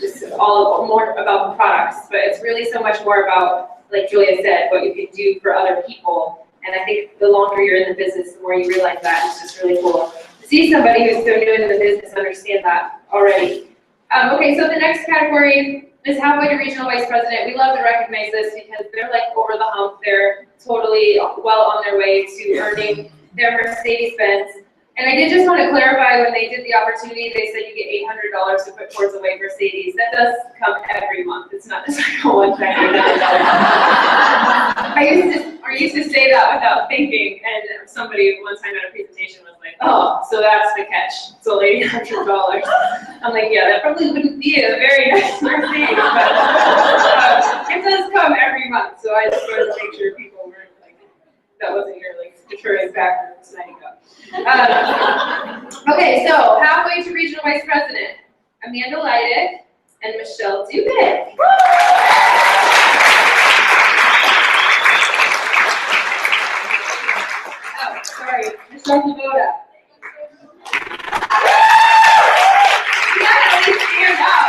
just all more about the products, but it's really so much more about, like Julia said, what you can do for other people. And I think the longer you're in the business, the more you realize that. It's just really cool to see somebody who's so new in the business understand that already. Okay, so the next category is halfway to regional vice president. We love to recognize this because they're like over the hump. They're totally well on their way to earning their Mercedes-Benz. And I did just want to clarify, when they did the opportunity, they said you get $800 to put towards a white Mercedes. That does come every month. It's not just like a one-time. I used to say that without thinking, and somebody one time at a presentation was like, "Oh, so that's the catch. It's only $800." I'm like, "Yeah, that probably wouldn't be a very nice Mercedes, but it does come every month." So I just wanted to make sure people weren't like, that wasn't your like deterring factor for signing up. Okay, so halfway to regional vice president, Amanda Leidick and Michelle Dubik. Oh, sorry, Michelle Dubik. Yeah, we stand up.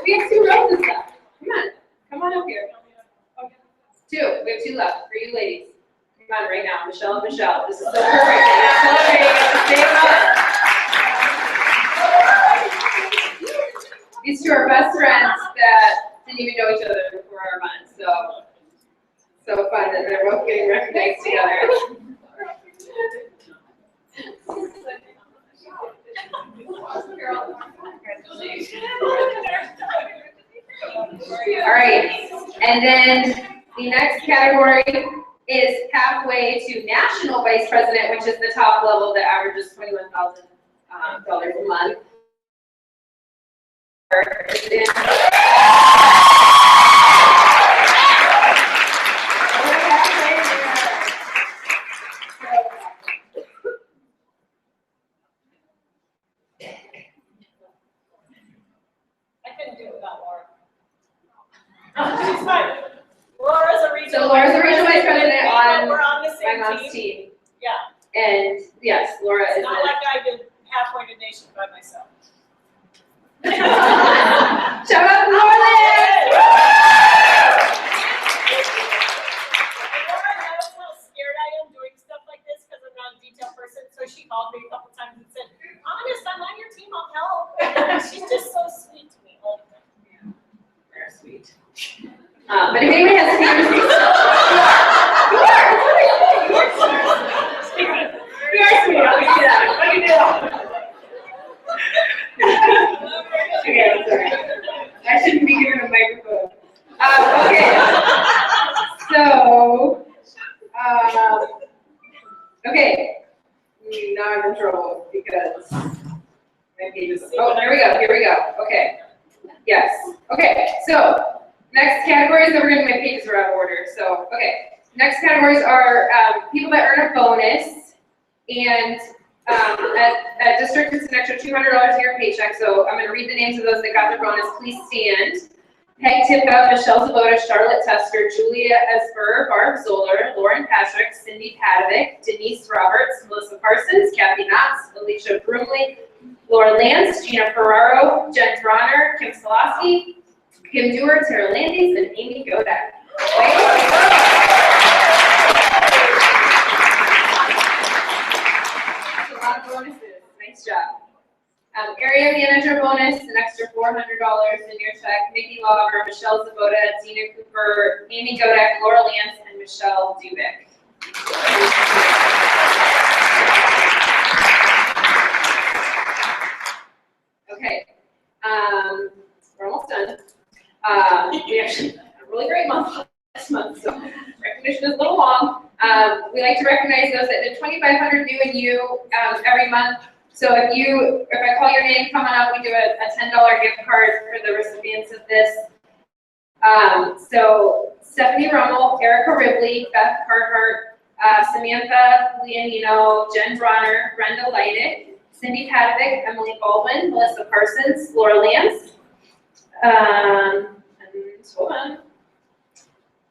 We have 2 rows and stuff. Come on up here. 2, we have 2 left for you ladies. Come on right now, Michelle and Michelle. This is so perfect. These 2 are best friends that didn't even know each other before our run. So fun that they're both getting recognized together. All right, and then the next category is halfway to national vice president, which is the top level that averages $21,000 a month. I couldn't do it without Laura. She's fine. Laura's a regional. So Laura's a regional vice president We're on the my same mom's team. team. Yeah. And yes, Laura It's is not like I did halfway to nation by myself. Shout out to Laura! Laura knows how scared I am doing stuff like this because I'm not a detail person. So she called me a couple times and said, "Honest, I'm on your team. I'll help." She's just so sweet to me all the time. Yeah, very sweet. But if anyone has fears, you are sweet. I'll give you that. What do you do? Okay, I'm sorry. I shouldn't be given a microphone. Okay. So, okay. Now I'm in trouble because my page is. Oh, there we go. Here we go. Okay. Yes. Okay. So, next categories that we're going to, my pages are out of order. So, okay. Next categories are people that earn a bonus, and at district it's an extra $200 in your paycheck. So I'm going to read the names of those that got their bonus. Please stand. Peg Tipka, Michelle Zabota, Charlotte Tester, Julia Esper, Barb Zoller, Lauren Patrick, Cindy Padovic, Denise Roberts, Melissa Parsons, Kathy Knotts, Alicia Broomley, Laura Lance, Gina Ferraro, Jen Bronner, Kim Solosky, Kim Dewar, Tara Landis, and Amy Godak. That's a lot of bonuses. Nice job. Area manager bonus, an extra $400 in your check. Nikki Lauber, Michelle Zabota, Dina Cooper, Amy Godak, Laura Lance, and Michelle Dubik. Okay. We're almost done. We actually had a really great month this month, so recognition is a little long. We like to recognize those that did 2,500 new and you every month. So if I call your name, come on up, we do a $10 gift card for the recipients of this. So Stephanie Rummel, Erica Ribley, Beth Carhart, Samantha Leonino, Jen Bronner, Brenda Leidick, Cindy Padovic, Emily Baldwin, Melissa Parsons, Laura Lance, and hold on,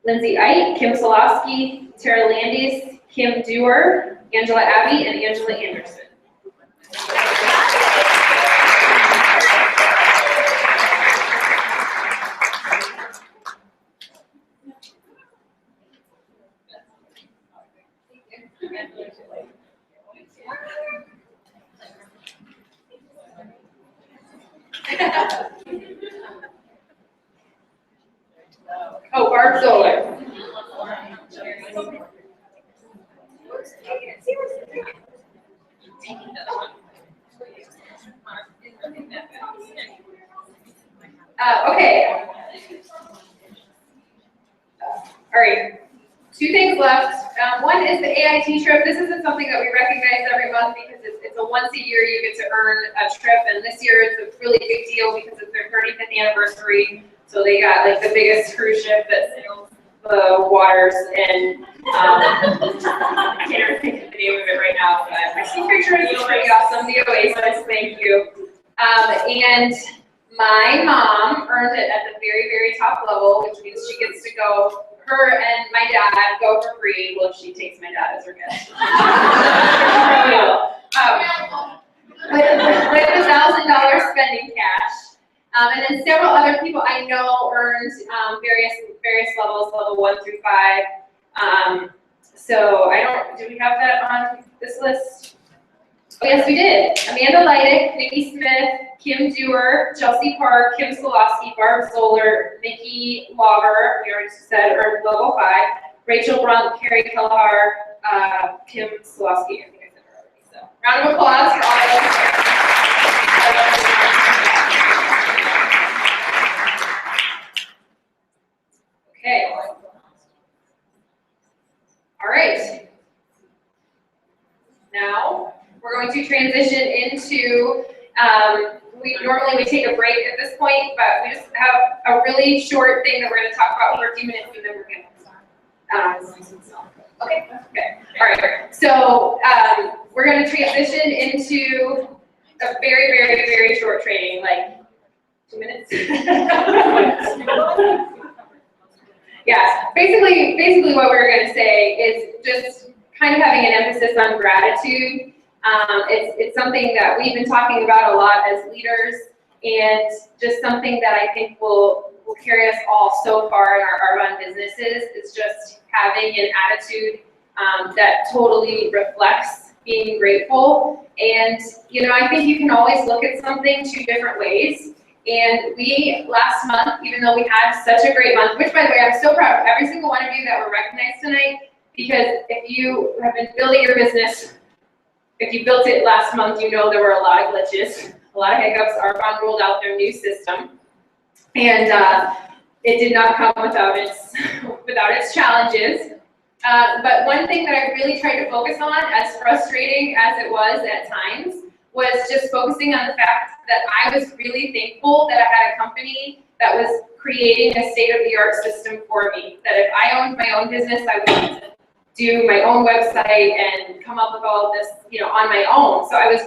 Lindsay Ike, Kim Solosky, Tara Landis, Kim Dewar, Angela Abbey, and Angela Anderson. Oh, Barb Zoller. Okay. All right. Two things left. One is the AIT trip. This isn't something that we recognize every month because it's a once a year you get to earn a trip, and this year it's a really big deal because it's their 35th anniversary. So they got like the biggest cruise ship that sails the waters, and I can't even think of the name of it right now, but I see pictures. It's pretty awesome. The Oasis, thank you. And my mom earned it at the very, very top level, which means she gets to go. Her and my dad go for free. Well, if she takes my dad as her guest. With $1,000 spending cash. And then several other people I know earned various levels, level 1 through 5. So do we have that on this list? Oh yes, we did. Amanda Leidick, Nikki Smith, Kim Dewar, Chelsea Park, Kim Solowski, Barb Zoller, Nikki Lauber, we already said, earned level 5, Rachel Brunk, Carrie Kellahar, Kim Solowski, I think I said her already. So round of applause for all those. Okay. All right. Now we're going to transition into, we normally take a break at this point, but we just have a really short thing that we're going to talk about for a few minutes, and then we're going to okay. All right. So we're going to transition into a very, very, very short training, like 2 minutes. Yeah, basically what we're going to say is just kind of having an emphasis on gratitude. It's something that we've been talking about a lot as leaders, and just something that I think will carry us all so far in our Arbonne businesses is just having an attitude that totally reflects being grateful. And, I think you can always look at something 2 different ways. And we, last month, even though we had such a great month, which, by the way, I'm so proud of every single one of you that were recognized tonight, because if you have been building your business, if you built it last month, you know there were a lot of glitches, a lot of hiccups. Arbonne rolled out their new system, and it did not come without its challenges. But one thing that I really tried to focus on, as frustrating as it was at times, was just focusing on the fact that I was really thankful that I had a company that was creating a state-of-the-art system for me. That if I owned my own business, I would do my own website and come up with all of this, on my own. So I was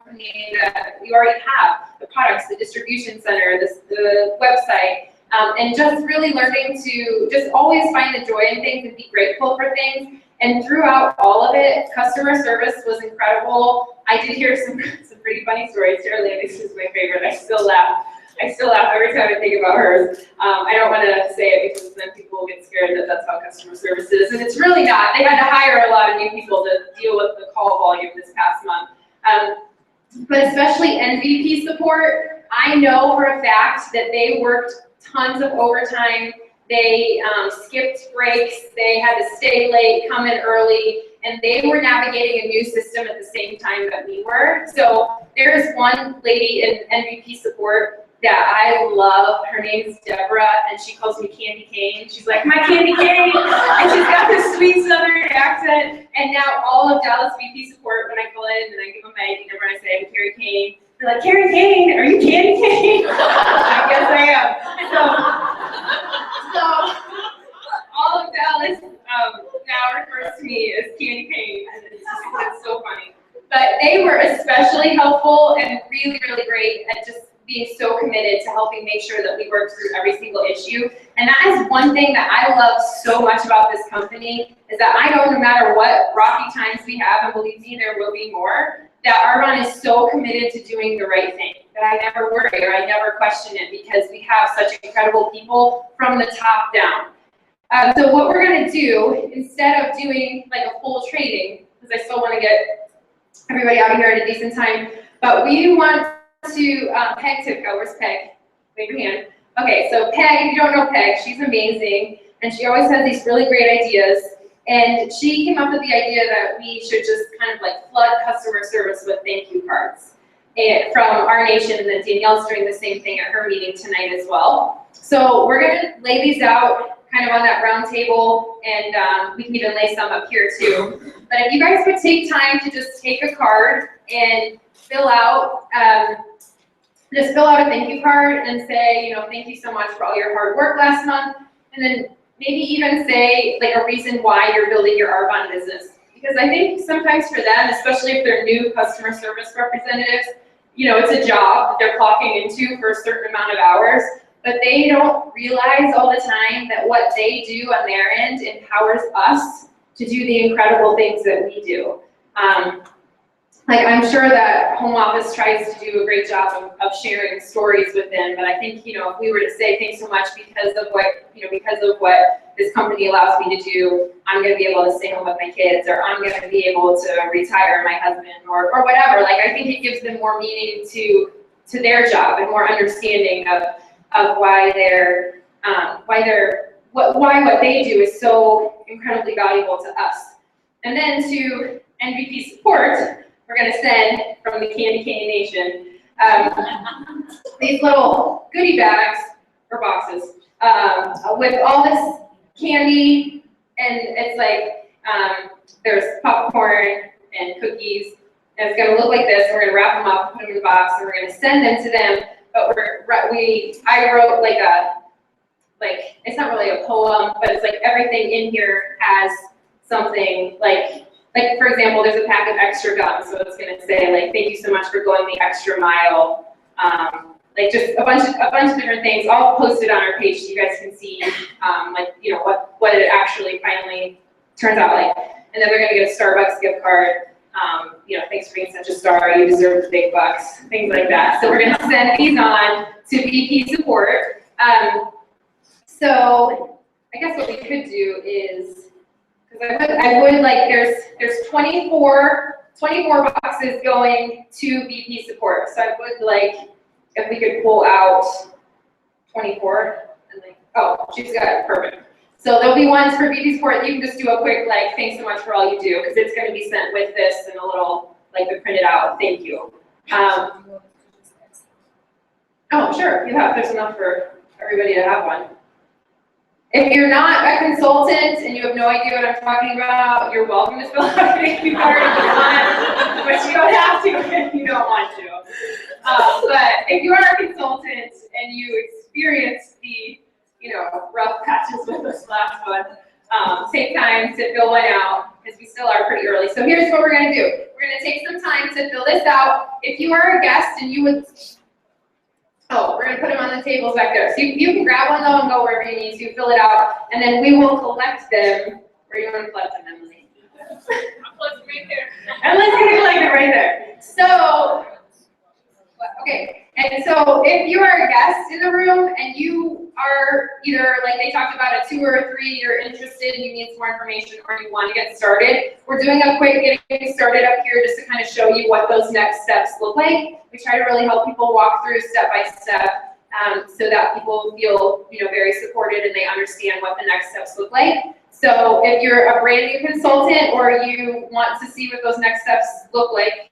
company that you already have, the products, the distribution center, the website, and just really learning to just always find the joy in things and be grateful for things. And throughout all of it, customer service was incredible. I did hear some pretty funny stories. Shirley, this is my favorite. I still laugh every time I think about hers. I don't want to say it because then people will get scared that that's how customer service is, and it's really not. They had to hire a lot of new people to deal with the call volume this past month. But especially MVP support, I know for a fact that they worked tons of overtime. They skipped breaks, they had to stay late, come in early, and they were navigating a new system at the same time that we were. So there's one lady in MVP support that I love. Her name's Deborah, and she calls me Candy Kane. She's like, my Candy Kane, and she's got this sweet Southern accent. And now all of Dallas VP support, when I call in and I give them my ID number, I say, I'm Carrie Kane. They're like, Carrie Kane, are you Candy Kane? I guess I am. So all of Dallas now refers to me as Candy Kane, and it's so funny. But they were especially helpful and really, really great at just being so committed to helping make sure that we work through every single issue. And that is one thing that I love so much about this company, is that I know no matter what rocky times we have, and believe me, there will be more, that Arbonne is so committed to doing the right thing, that I never worry or I never question it, because we have such incredible people from the top down. So what we're gonna do, instead of doing like a full training, because I still wanna get everybody out of here at a decent time, but we want to, Peg Tipko, where's Peg? Wave your hand. Okay, so Peg, if you don't know Peg, she's amazing, and she always has these really great ideas, and she came up with the idea that we should just kind of like flood customer service with thank you cards from our nation, and then Danielle's doing the same thing at her meeting tonight as well. So we're gonna lay these out kind of on that round table, and we can even lay some up here too. But if you guys would take time to just take a card and fill out, just fill out a thank you card and say, you know, thank you so much for all your hard work last month, and then maybe even say like a reason why you're building your Arbonne business. Because I think sometimes for them, especially if they're new customer service representatives, you know, it's a job that they're clocking into for a certain amount of hours, but they don't realize all the time that what they do on their end empowers us to do the incredible things that we do. Like, I'm sure that home office tries to do a great job of sharing stories with them, but I think, you know, if we were to say thanks so much because of what, you know, because of what this company allows me to do, I'm gonna be able to stay home with my kids, or I'm gonna be able to retire my husband, or whatever. Like, I think it gives them more meaning to their job and more understanding of why what they do is so incredibly valuable to us. And then to MVP support, we're gonna send from the Kane Nation these little goodie bags or boxes with all this candy, and it's like there's popcorn and cookies, and it's gonna look like this. We're gonna wrap them up, put them in the box, and we're gonna send them to them. But I wrote like it's not really a poem, but it's like everything in here has something like for example, there's a pack of extra gum, so it's gonna say like, thank you so much for going the extra mile. Like just a bunch of different things, all posted on our page so you guys can see like, you know, what it actually finally turns out like. And then they're gonna get a Starbucks gift card. You know, thanks for being such a star, you deserve the big bucks, things like that. So we're gonna send these on to VP support. So I guess what we could do is, because I would like, there's 24 boxes going to VP support. So I would like, if we could pull out 24 and like, oh, she's got it, perfect. So there'll be ones for VP support. You can just do a quick like, thanks so much for all you do, because it's going to be sent with this and a little like the printed out thank you. Oh, sure, there's enough for everybody to have one. If you're not a consultant and you have no idea what I'm talking about, you're welcome to fill out a thank you card if you want, but you don't have to if you don't want to. But if you are a consultant and you experience the, you know, rough patches with this last one, take time to fill one out, because we still are pretty early. So here's what we're gonna do. We're gonna take some time to fill this out. If you are a guest and you would, we're gonna put them on the tables back there. So you can grab one though and go wherever you need to, fill it out, and then we will collect them. Where do you want to collect them, Emily? Right there. Emily's gonna collect it right there. So, okay, and so if you are a guest in the room and you are either, like they talked about, a 2 or a 3, you're interested and you need some more information, or you want to get started, we're doing a quick getting started up here just to kind of show you what those next steps look like. We try to really help people walk through step by step so that people feel, you know, very supported and they understand what the next steps look like. So if you're a brand new consultant or you want to see what those next steps look like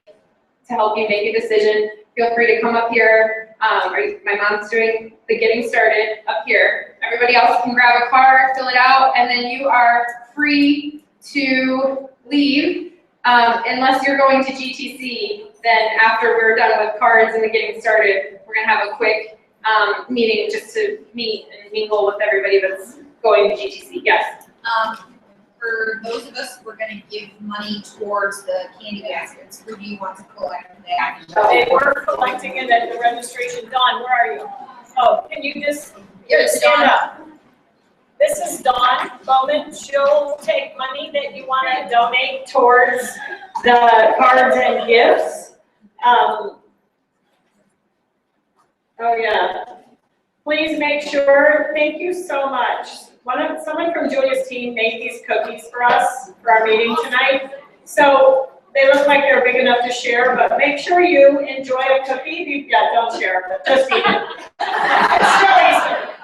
to help you make a decision, feel free to come up here. My mom's doing the getting started up here. Everybody else can grab a card, fill it out, and then you are free to leave unless you're going to GTC. Then after we're done with cards and the getting started, we're gonna have a quick meeting just to meet and mingle with everybody that's going to GTC. Yes? for those of us who are gonna give money towards the candy baskets, who do you want to collect that? They were collecting it at the registration. Dawn, where are you? Oh, can you just stand up? This is Dawn Bowman. She'll take money that you want to donate towards the cards and gifts. Oh yeah. Please make sure, thank you so much. Someone from Julia's team made these cookies for us for our meeting tonight. So they look like they're big enough to share, but make sure you enjoy a cookie. Yeah, don't share, but just eat it. It's still Easter.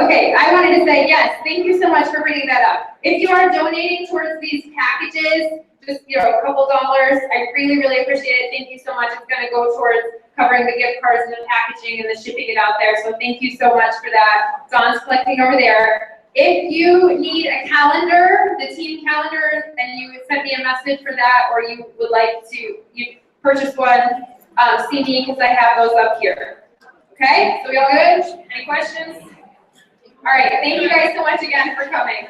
Okay, I wanted to say yes, thank you so much for bringing that up. If you are donating towards these packages, just, a couple dollars, I really, really appreciate it. Thank you so much. It's gonna go towards covering the gift cards and the packaging and the shipping it out there. So thank you so much for that. Dawn's collecting over there. If you need a calendar, the team calendar, and you would send me a message for that, or you would like to purchase one, see me, because I have those up here. Okay, so we all good? Any questions? All right, thank you guys so much again for coming.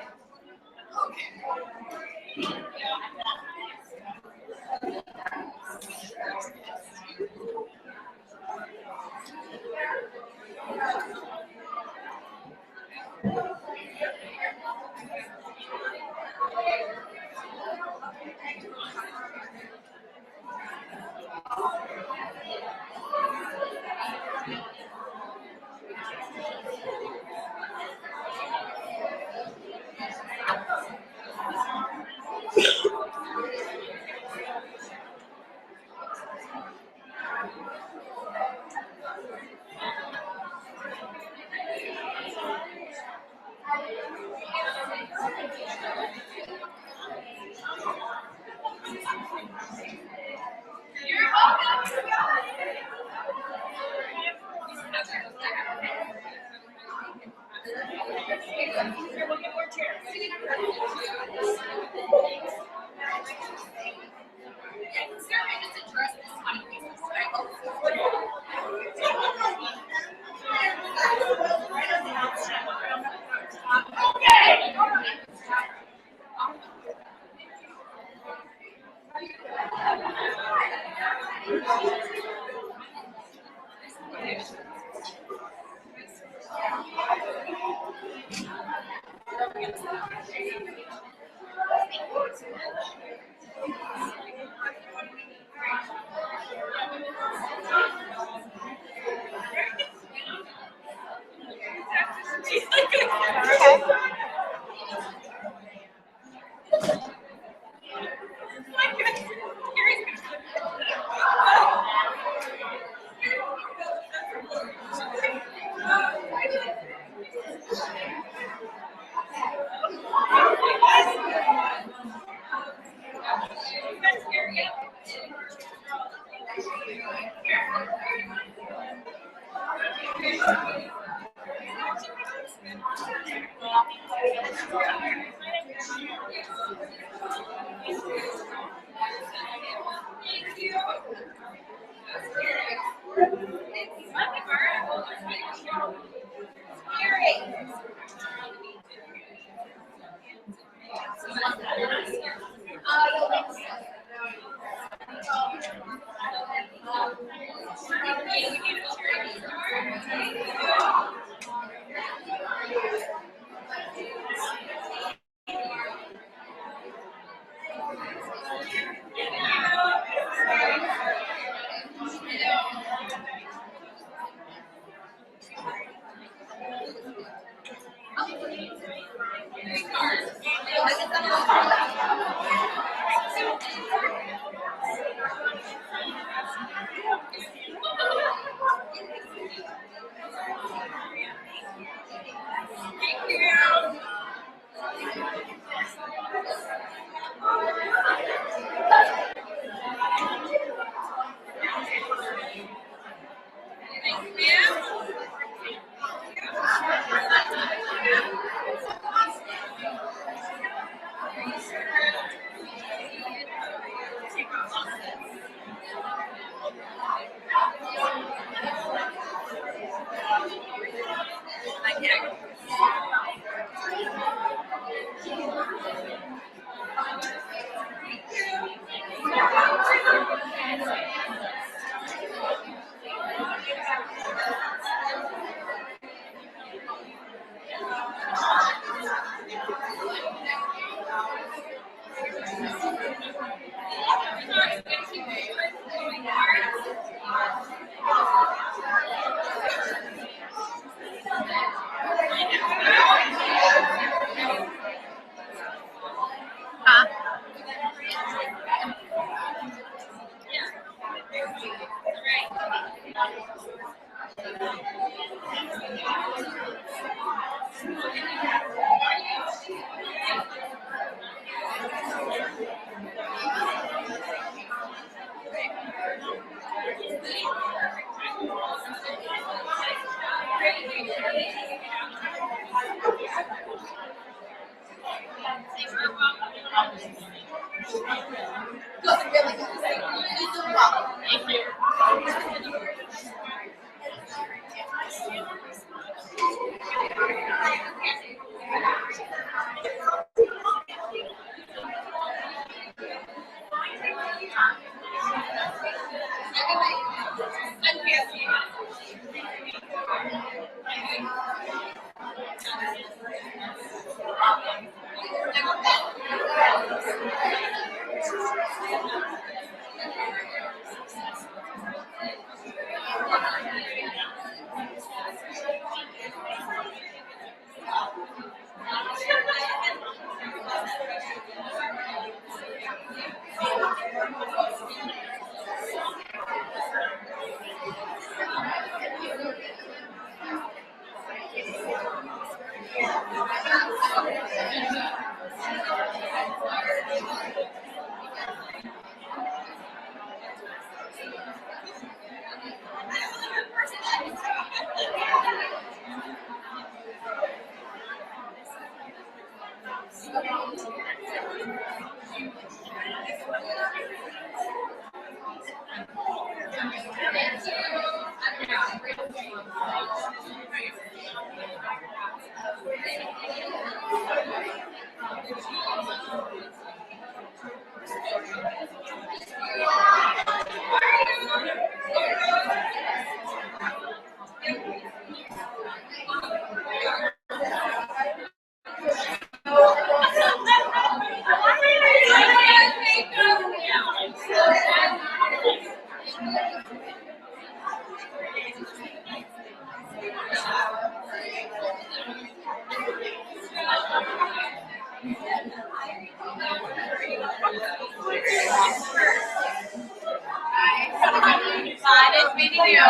Nice meeting you.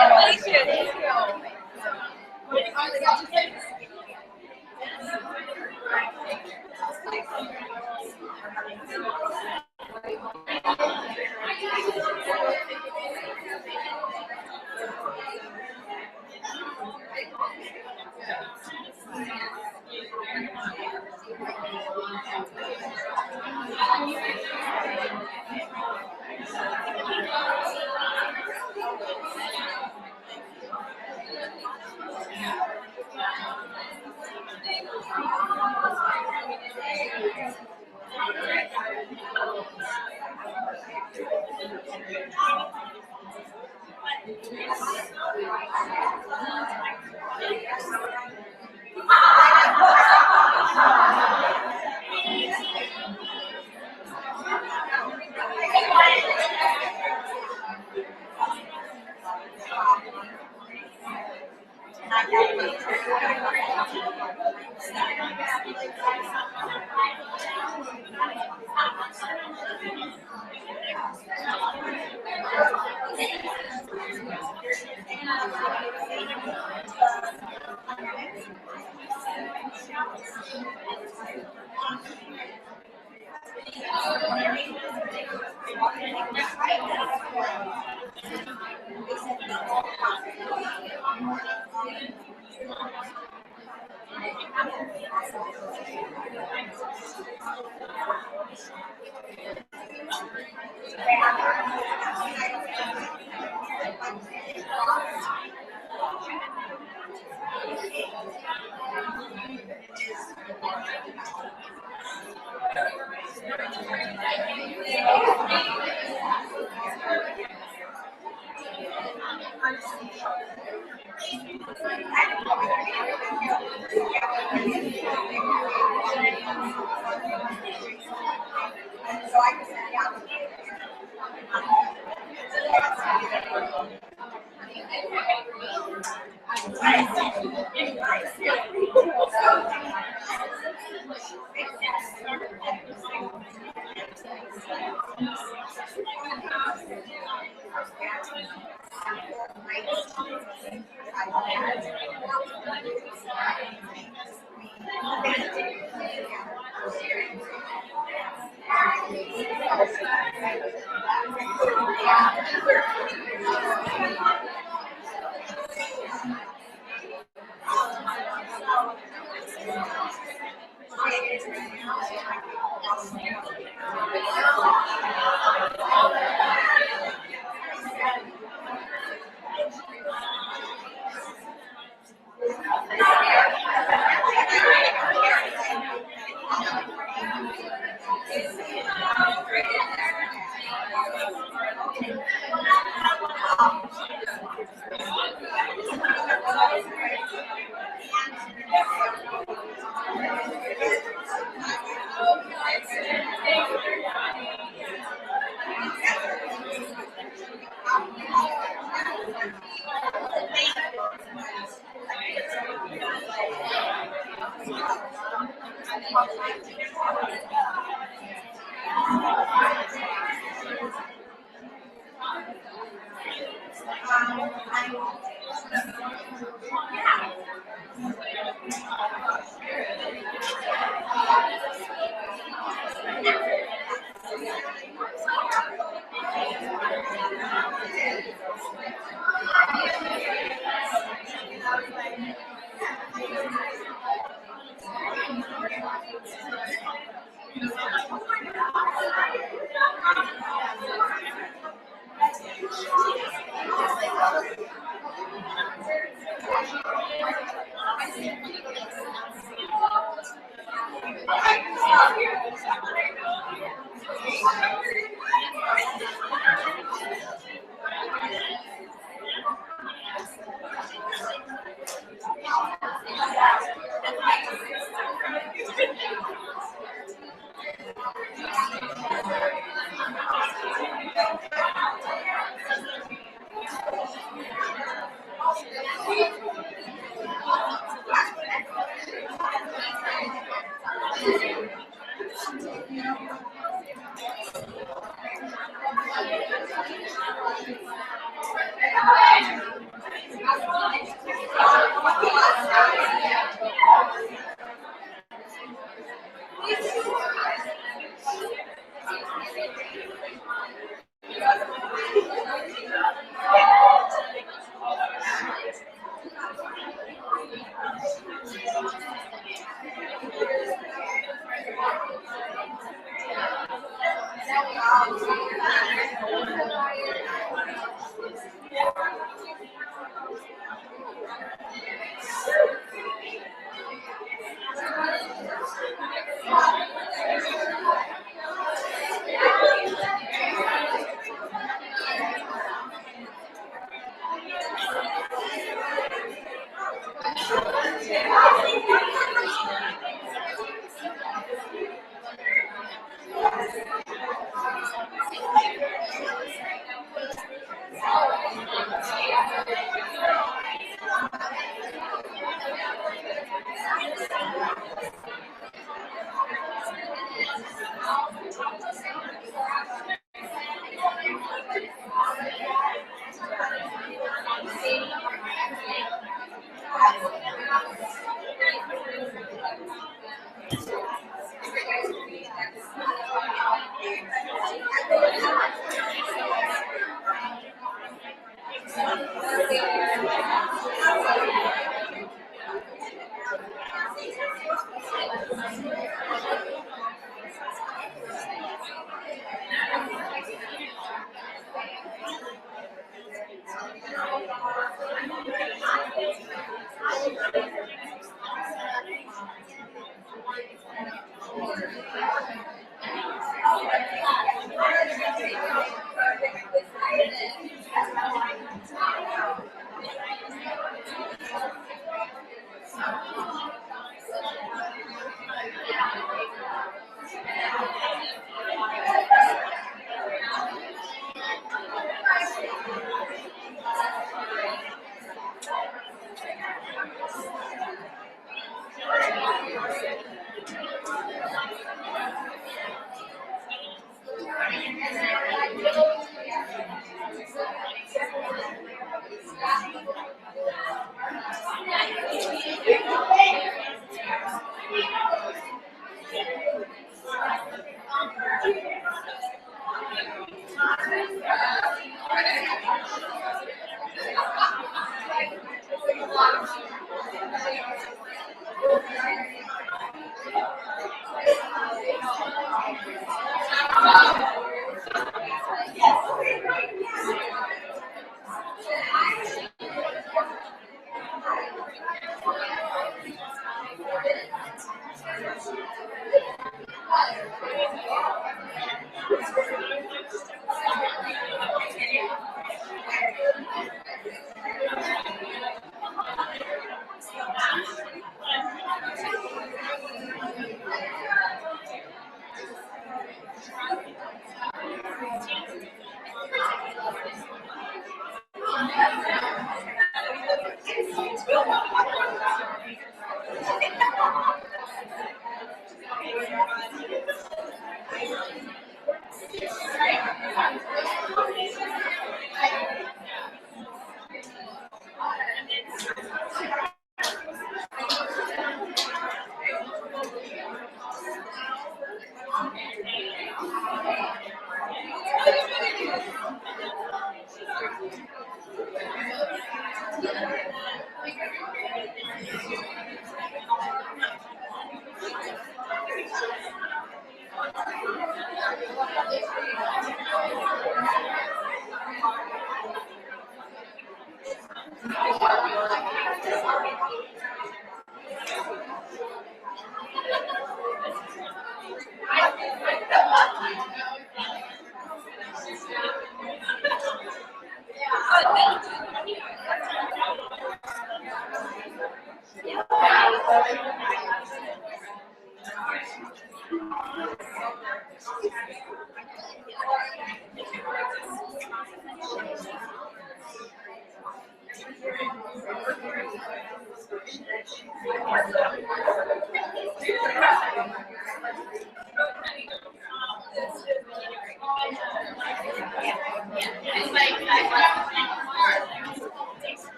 Thank you.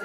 I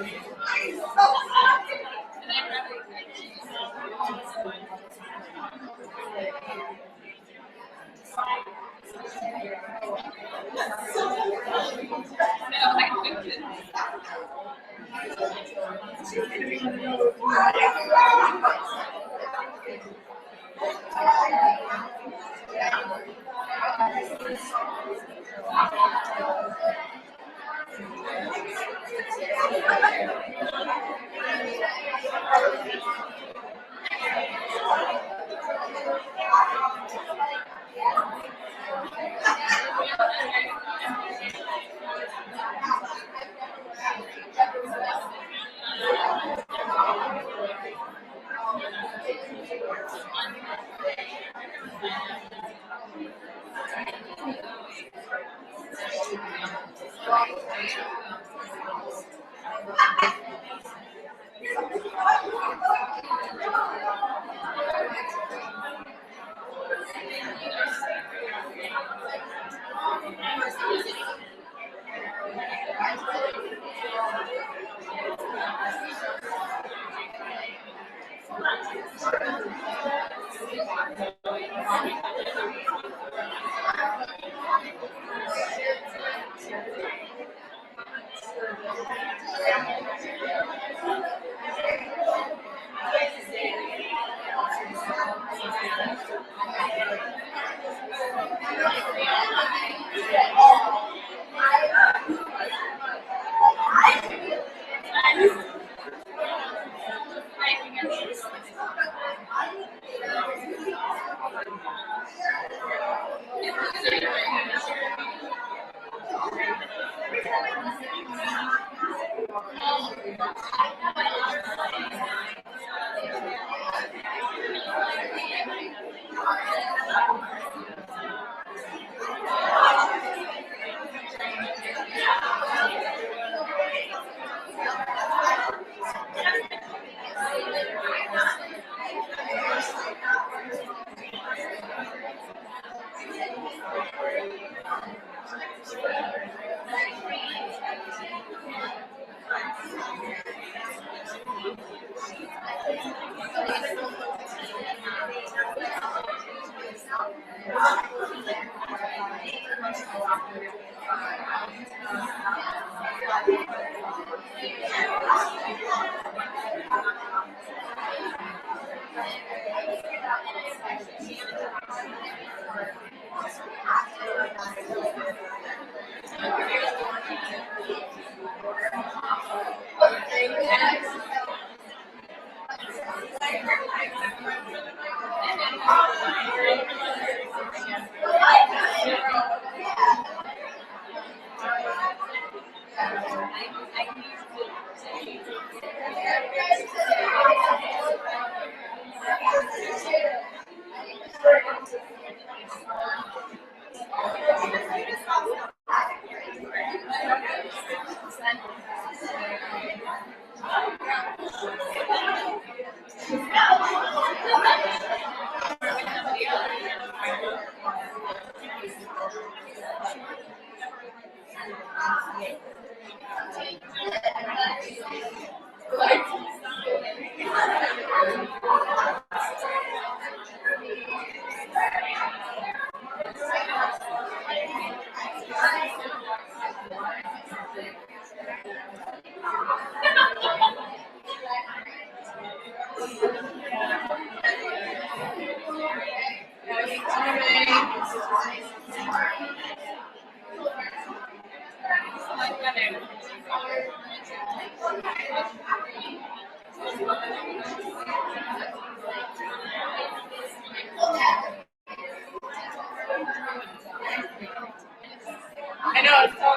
know it's so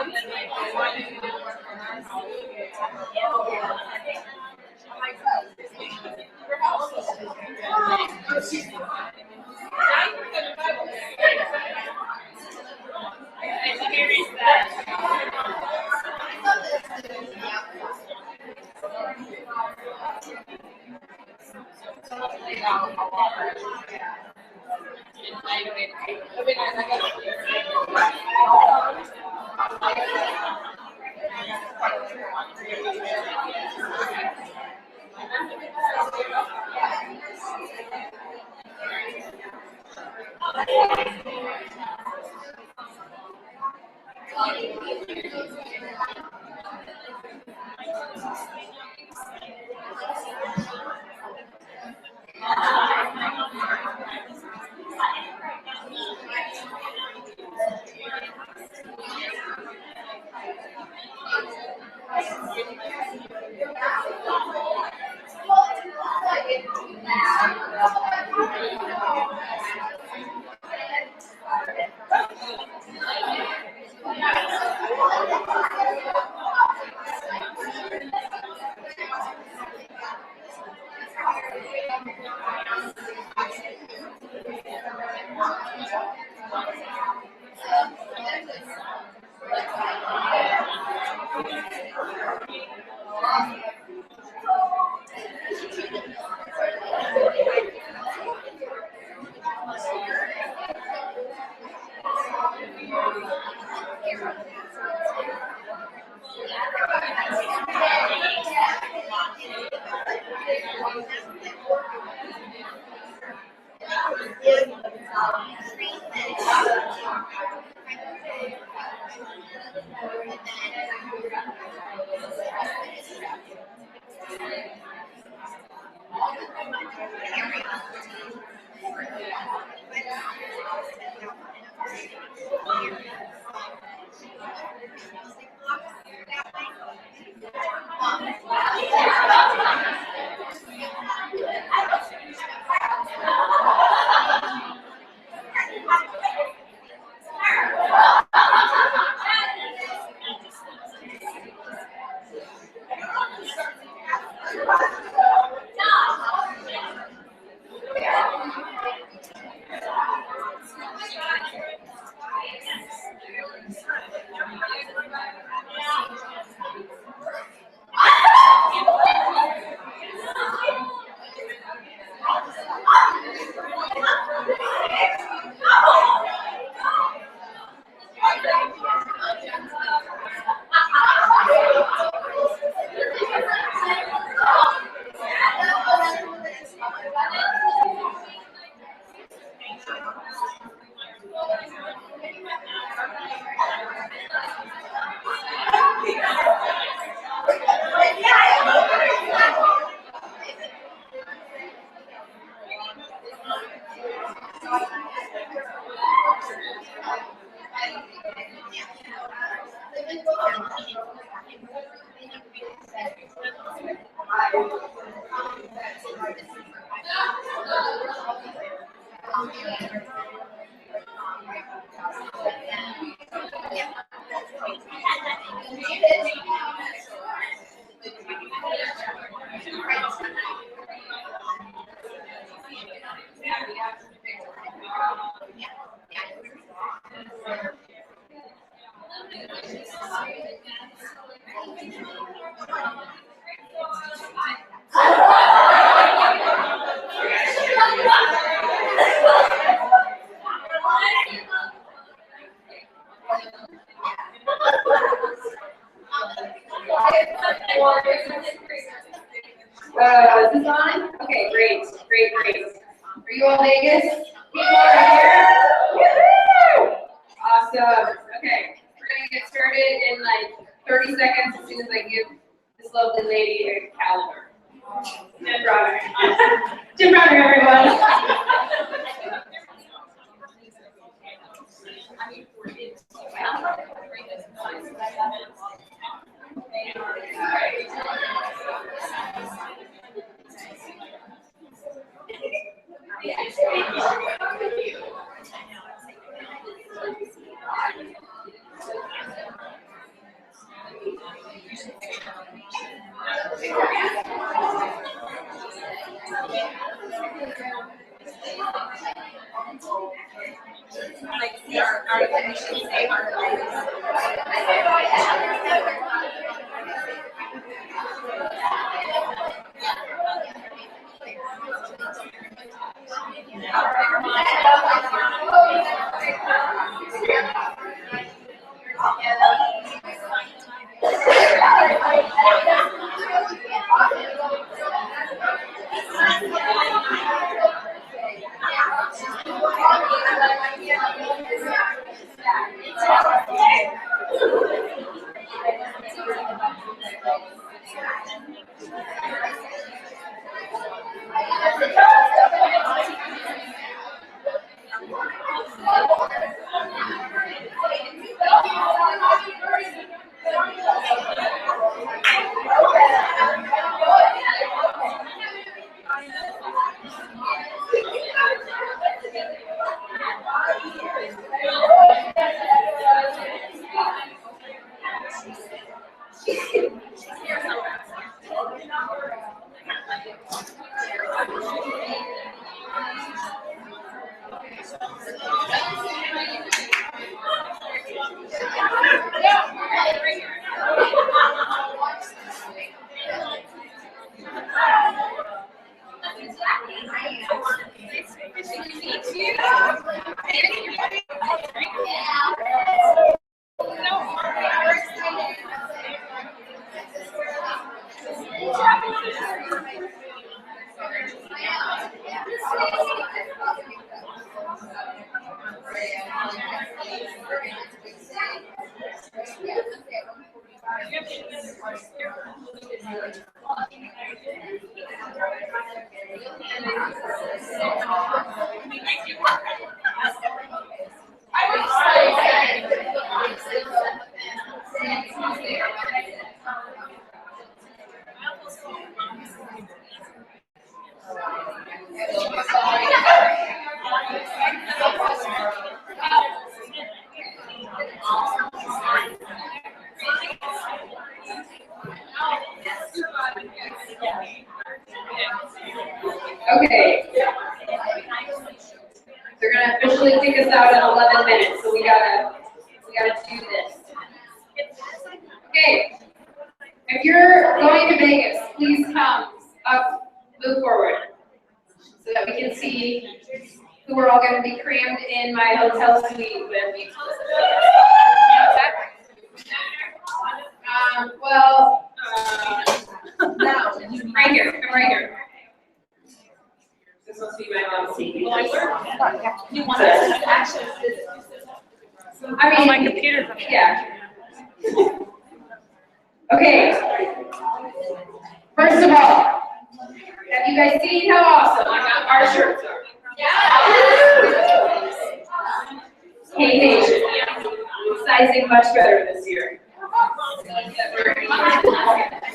Is this on? Okay, great. Are you all Vegas? People are here? Woo! Awesome. Okay, we're gonna get started in like 30 seconds as soon as I give this lovely lady a calendar. Jim Broderick. Jim Broderick, everyone. Okay. They're gonna officially kick us out in 11 minutes, so we gotta do this. Okay. If you're going to Vegas, please come up, move forward, so that we can see who we're all gonna be crammed in my hotel suite with. Right here, come right here. This must be my mom's seat. I mean, my computer's up. Yeah. Okay. First of all, have you guys seen how awesome our shirts are? Yeah. Kane Nation. Sizing much better this year.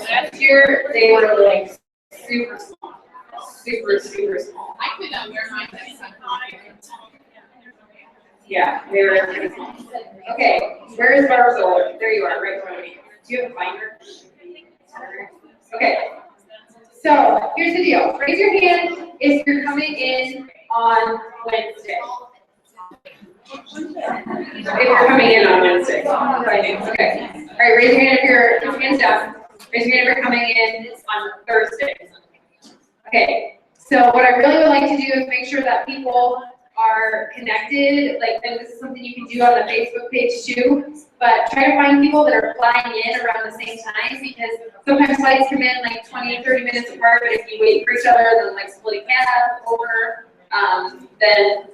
Last year, they were like super small. Super small. I could wear mine next time. Yeah, they were pretty small. Okay, where is Barbara Zoller? There you are, right in front of me. Do you have a binder? Okay. So here's the deal. Raise your hand if you're coming in on Wednesday. If you're coming in on Wednesday. Okay. All right, raise your hand if your hands down. Raise your hand if you're coming in on Thursday. Okay. So what I really would like to do is make sure that people are connected, and this is something you can do on the Facebook page too, but try to find people that are flying in around the same time, because sometimes flights come in like 20 and 30 minutes apart, but if you wait for each other and like splitting paths over, then,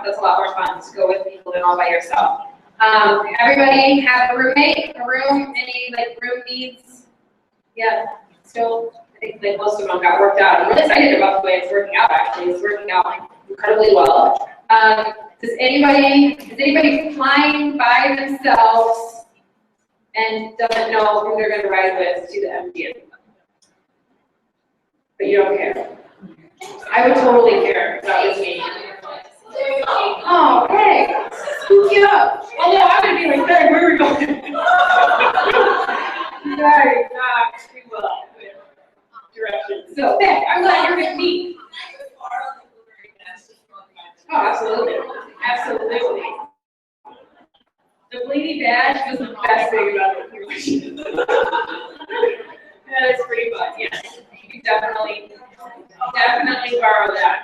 that's a lot more fun to go with people than all by yourself. Everybody have a roommate, a room, any room needs? Yeah, still, I think most of them got worked out. I'm really excited about the way it's working out, actually. It's working out incredibly well. Is anybody flying by themselves and doesn't know who they're going to ride with to the MGM? But you don't care. I would totally care if that was me. Oh, hey, scoop you up. Although I'm going to be like, hey, where are we going? You guys not too well with directions. So, hey, I'm glad you're with me. Oh, absolutely. Absolutely. The bleedy badge was the best thing about the election. That is pretty fun, yes. You definitely borrow that.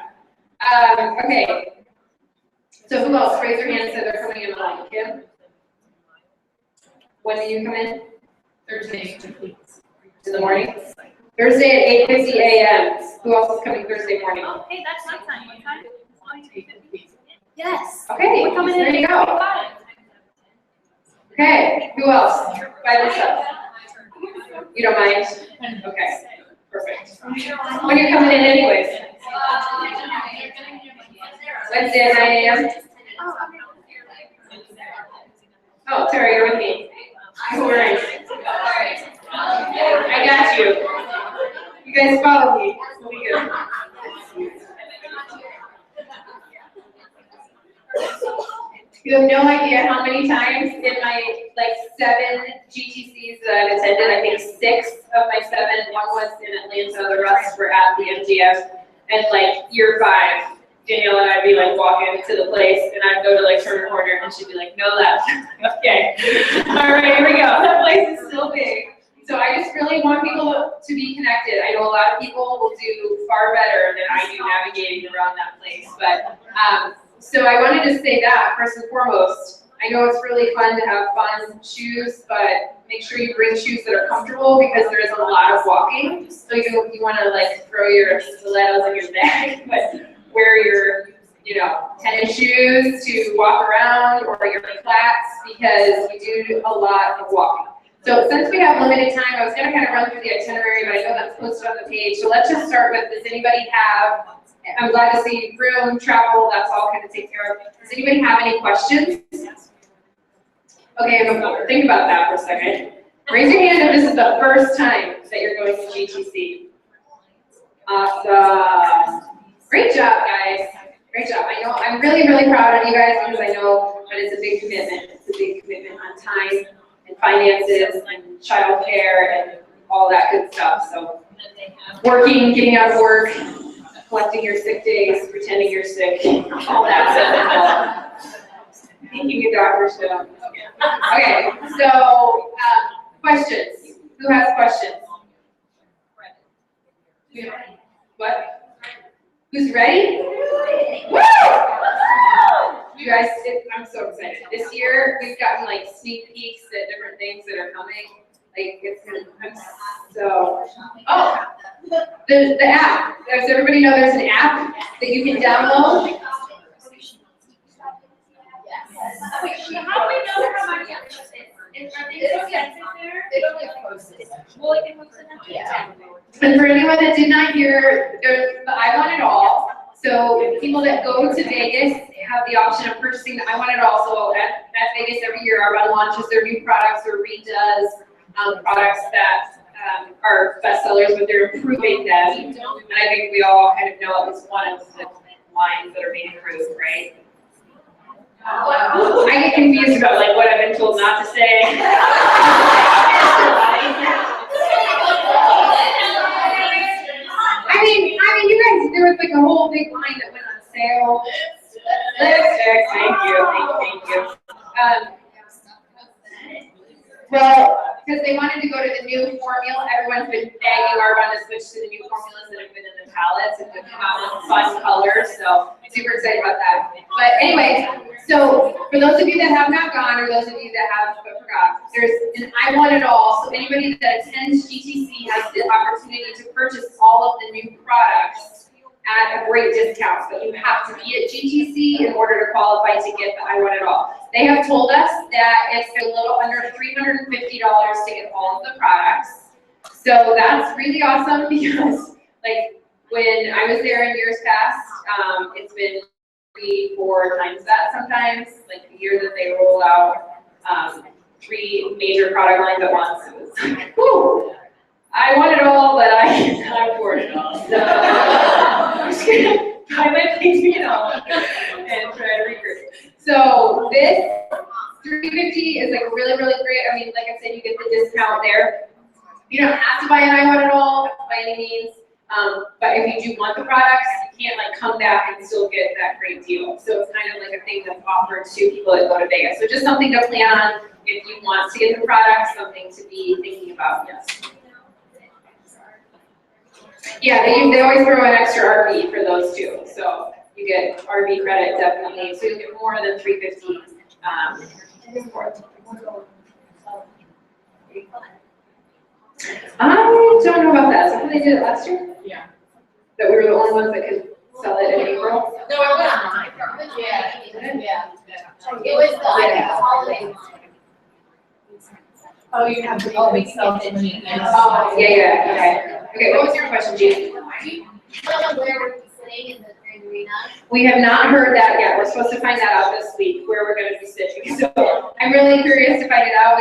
Okay. So who else? Raise your hand and say they're coming in along. Kim? When do you come in? Thursday. In the morning? Thursday at 8:50 a.m. Who else is coming Thursday morning? Oh, hey, that's my time. What time? Yes. Okay, we're coming in. There you go. Okay, who else? By themselves? You don't mind? Okay, perfect. When are you coming in anyways? Wednesday at 9 a.m.? Oh, Terry, you're with me. Don't worry. I got you. You guys follow me. We'll be good. You have no idea how many times in my 7 GTCs that that I've attended. I think 6 of my 7, one was in Atlanta, the rest were at the MGF. And like year 5, Danielle and I'd be like walking to the place and I'd go to like turn a corner and she'd be like, no left. Okay. All right, here we go. That place is so big. So I just really want people to be connected. I know a lot of people will do far better than I do navigating around that place. But so I wanted to say that first and foremost. I know it's really fun to have fun shoes, but make sure you bring shoes that are comfortable because there is a lot of walking. So you want to like throw your stilettos in your bag, but wear your, tennis shoes to walk around or your flats because we do a lot of walking. So since we have limited time, I was going to kind of run through the itinerary, but I know that's posted on the page. So let's just start with, does anybody have, I'm glad to see room, travel, that's all kind of taken care of. Does anybody have any questions? Okay, think about that for a second. Raise your hand if this is the first time that you're going to GTC. Awesome. Great job, guys. Great job. I know I'm really, really proud of you guys because I know that it's a big commitment. It's a big commitment on time and finances and childcare and all that good stuff. So working, getting out of work, collecting your sick days, pretending you're sick, all that stuff. Thinking a doctor's note. Okay, so questions. Who has questions? What? Who's ready? Woo! You guys, I'm so excited. This year, we've gotten like sneak peeks at different things that are coming. Like, I'm so, the app. Does everybody know there's an app that you can download? How do we know how much And for anyone that did not hear, there's the I Want It All. So people that go to Vegas have the option of purchasing the I Want It All. So at Vegas every year, Arbonne launches their new products or redoes products that are bestsellers, but they're improving them. And I think we all kind of know it was one of the lines that are being improved, right? I get confused about like what I've been told not to say. I mean, you guys, there was like a whole big line that went on sale. Lipstick, thank you. Well, because they wanted to go to the new formula, everyone's been begging Arbonne to switch to the new formulas that have been in the palettes and the common fun colors, so super excited about that. But anyway, so for those of you that have not gone, or those of you that have but forgot, there's an I Want It All, so anybody that attends GTC has the opportunity to purchase all of the new products at a great discount, but you have to be at GTC in order to qualify to get the I Want It All. They have told us that it's a little under $350 to get all of the products. So that's really awesome because like when I was there in years past, it's been 3-4 times that sometimes, like the year that they roll out 3 major product lines at once. It was like, whoo! I want it all, but I cannot afford it all. So I'm just gonna buy my things, and try to recruit. So this $350 is like really, really great. I mean, like I said, you get the discount there. You don't have to buy an I Want It All by any means, but if you do want the products, you can't like come back and still get that great deal. So it's kind of like a thing that's offered to people that go to Vegas. So just something to plan on if you want to get the products, something to be thinking about. Yes. Yeah, they always throw an extra RV for those two, so you get RV credit definitely, so you get more than $350. I don't know about that. Something they did it last year? Yeah. That we were the only ones that could sell it in April? No, it was. Yeah. It was the holiday. Oh, you have to always sell it. Oh, yeah, okay. Okay, what was your question, Jean? Where we're sitting in the Grand Arena. We have not heard that yet. We're supposed to find that out this week, where we're gonna be sitting. So I'm really curious to find it out.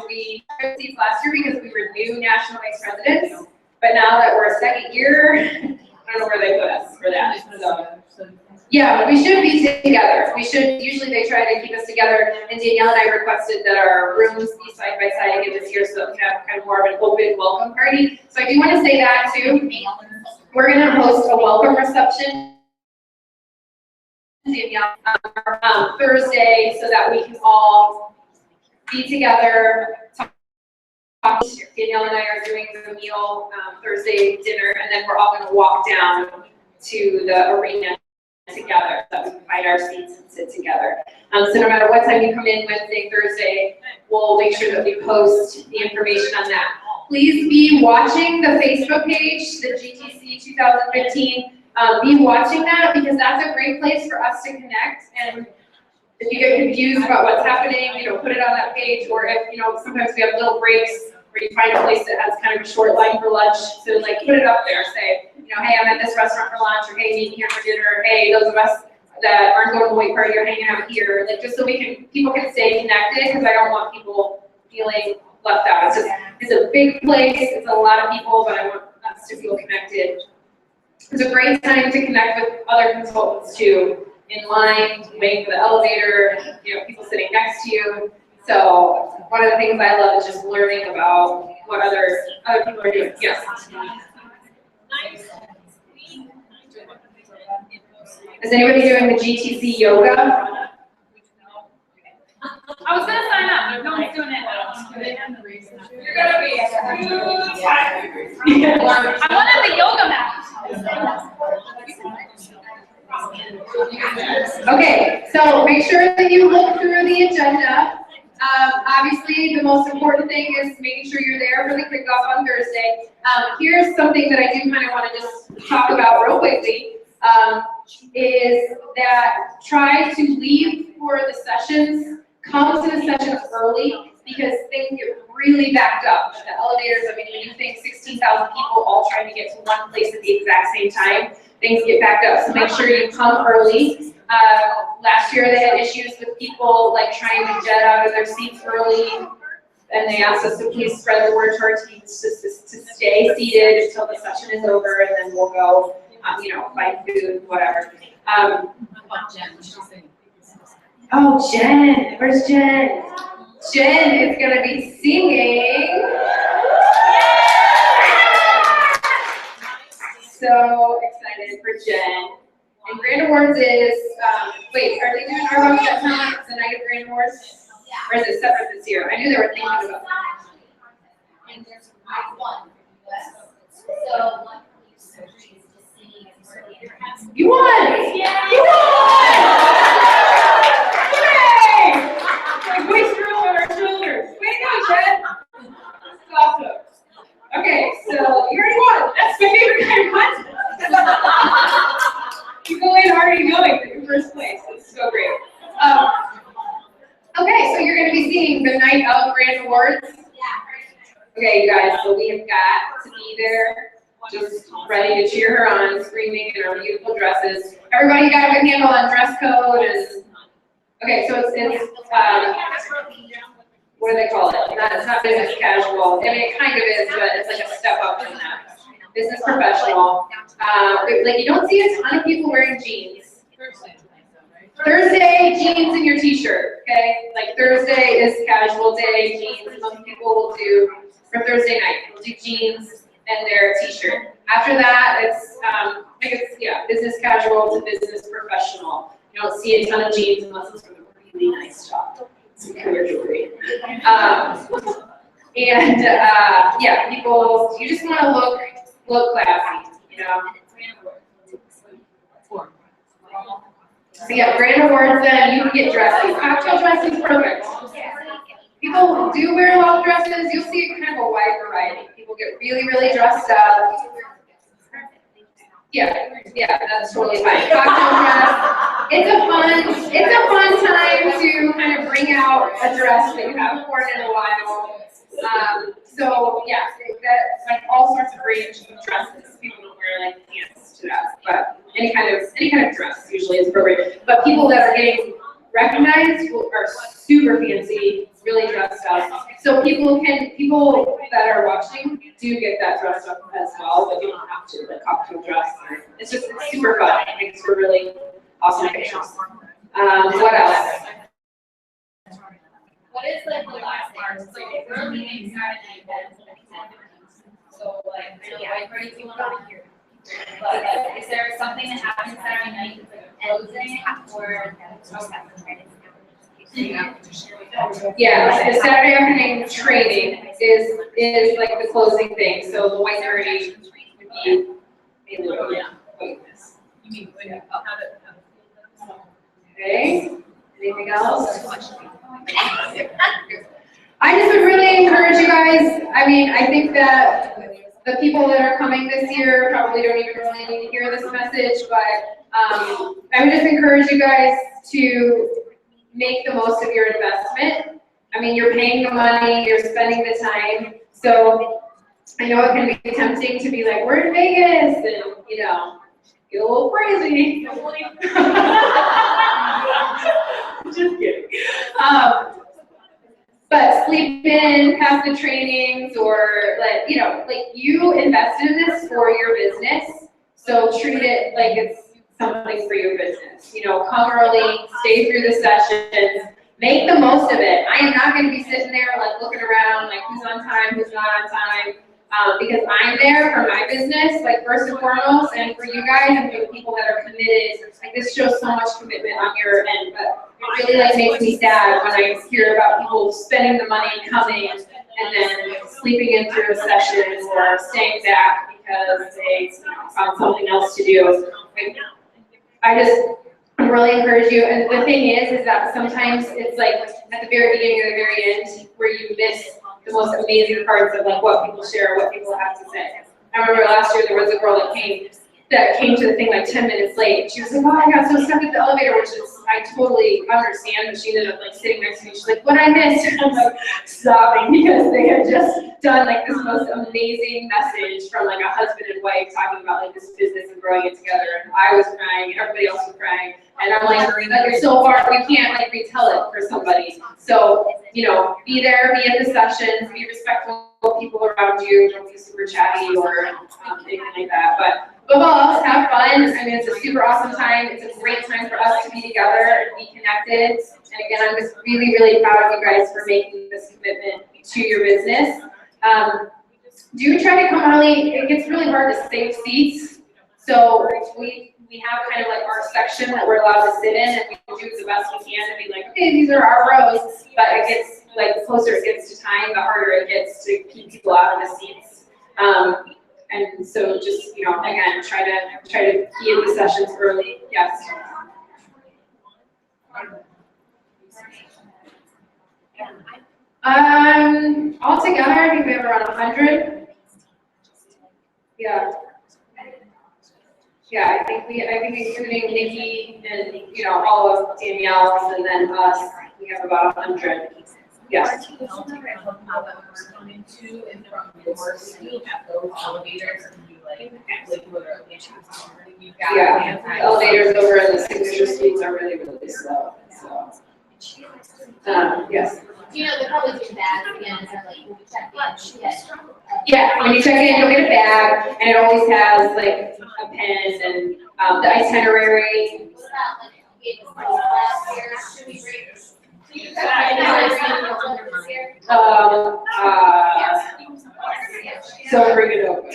We received last year because we were new national vice presidents, but now that we're a second year, I don't know where they put us for that. So Yeah, we should be together. We should, usually they try to keep us together, and Danielle and I requested that our rooms be side by side again this year, so that we have kind of more of an open welcome party. So I do want to say that too. We're gonna host a welcome reception Thursday, so that we can all be together, talk. Danielle and I are doing the meal Thursday dinner, and then we're all gonna walk down to the arena together, so that we can find our seats and sit together. So no matter what time you come in, Wednesday, Thursday, we'll make sure that we post the information on that. Please be watching the Facebook page, the GTC 2015. Be watching that, because that's a great place for us to connect. And if you get confused about what's happening, put it on that page. Or if, sometimes we have little breaks where you find a place that has kind of a short line for lunch. So like, put it up there, say, hey, I'm at this restaurant for lunch, or hey, meet me here for dinner. Hey, those of us that aren't going to the White Party are hanging out here. Like, just so people can stay connected, because I don't want people feeling left out. It's a big place. It's a lot of people, but I want us to feel connected. It's a great time to connect with other consultants too, in line, waiting for the elevator, people sitting next to you. So one of the things I love is just learning about what other people are doing. Yes. Is anybody doing the GTC yoga? I was gonna sign up, but no one's doing it. You're gonna be I wanted the yoga mat. Okay, so make sure that you look through the agenda. Obviously, the most important thing is making sure you're there for the kickoff on Thursday. Here's something that I do kind of want to just talk about real quickly. Is that try to leave for the sessions, come to the sessions early, because things get really backed up. The elevators, when you think 16,000 people all trying to get to one place at the exact same time, things get backed up. So make sure you come early. Last year they had issues with people like trying to jet out of their seats early, and they asked us to please spread the word to our teams to stay seated until the session is over, and then we'll go, find food, whatever. Oh, Jen, where's Jen? Jen is gonna be singing. So excited for Jen. And Grand Awards is, wait, are they doing our that time, the night of Grand Awards? Or is it separate this year? I knew they were thinking about that. And there's one. So you won! Yeah. You won! Yay! Like voice girl on our shoulders. Way to go, Jen! That's awesome. Okay, so you already won. That's my favorite kind of contest. You go in already knowing that you're first place. It's so great. Okay, so you're going to be seeing the night of Grand Awards. Okay, you guys, so we have got to be there, just ready to cheer her on, screaming in our beautiful dresses. Everybody got a good handle on dress code and, okay, so it's what do they call it? It's not business casual. It kind of is, but it's like a step up from that. Business professional. Like, you don't see a ton of people wearing jeans. Thursday, jeans and your t-shirt, okay? Like, Thursday is casual day, jeans. Most people will do, for Thursday night, we'll do jeans and their t-shirt. After that, it's, business casual to business professional. You don't see a ton of jeans unless it's from a really nice shop. Some career jewelry. People, you just want to look classy, So Grand Awards, then you can get dressy. Cocktail dressing is perfect. People do wear long dresses. You'll see kind of a wide variety. People get really, really dressed up. Yeah, that's totally fine. Cocktail dress. It's a fun time to kind of bring out a dress that you haven't worn in a while. That's like all sorts of range of dresses. People don't wear like pants to that, but any kind of dress usually is appropriate. But people that are getting recognized are super fancy, really dressed up. So people that are watching do get that dressed up as well, but you don't have to, like cocktail dress. It's super fun. It makes for really awesome pictures. What else? What is like the last part? So we're meeting Saturday night. So like, I know like very few on here. But like, is there something that happens Saturday night that's like a closing or? Yeah, the Saturday afternoon training is like the closing thing, so the white nerdy would be a little whiteness. Okay, anything else? I just would really encourage you guys, I mean, I think that the people that are coming this year probably don't even really need to hear this message, but I would just encourage you guys to make the most of your investment. I mean, you're paying the money, you're spending the time, so I know it can be tempting to be like, we're in Vegas, and, you know, get a little crazy. Just kidding. But sleep in, pass the trainings, or like, you know, like you invested in this for your business, so treat it like it's something for your business. You know, come early, stay through the sessions, make the most of it. I am not going to be sitting there like looking around like who's on time, who's not on time, because I'm there for my business, like first and foremost, and for you guys and for the people that are committed. Like this shows so much commitment on your end, but it really like makes me sad when I hear about people spending the money, coming, and then sleeping in through a session or staying back because they found something else to do. I just really encourage you, and the thing is that sometimes it's like at the very beginning or the very end where you miss the most amazing parts of like what people share, what people have to say. I remember last year there was a girl that came to the thing like 10 minutes late. She was like, oh, I got so stuck at the elevator, which is, I totally understand, but she ended up like sitting next to me. She's like, what I missed? And I'm like sobbing because they had just done like this most amazing message from like a husband and wife talking about like this business and growing it together. And I was crying, and everybody else was crying. And I'm like it's so hard, we can't like retell it for somebody. So, you know, be there, be at the sessions, be respectful of people around you, don't be super chatty or anything like that. But above all else, have fun. I mean, it's a super awesome time. It's a great time for us to be together and be connected. And again, I'm just really, really proud of you guys for making this commitment to your business. Do try to come early. It gets really hard to save seats. So we have kind of like our section that we're allowed to sit in, and we do the best we can to be like, okay, these are our rows. But it gets like the closer it gets to time, the harder it gets to keep people out of the seats. And so just, you know, again, try to be in the sessions early. Yes. Altogether, I think we have around 100. Yeah. Yeah, I think including Nikki and, you know, all of Danielle's and then us, we have about 100. Yes. Yeah, the elevators over in the signature suites are really, really slow, so. Yes. You know, they probably do that again, so like, when we check in, Yeah, when you check in, you'll get a bag, and it always has like a pen and the itinerary. So bring it over.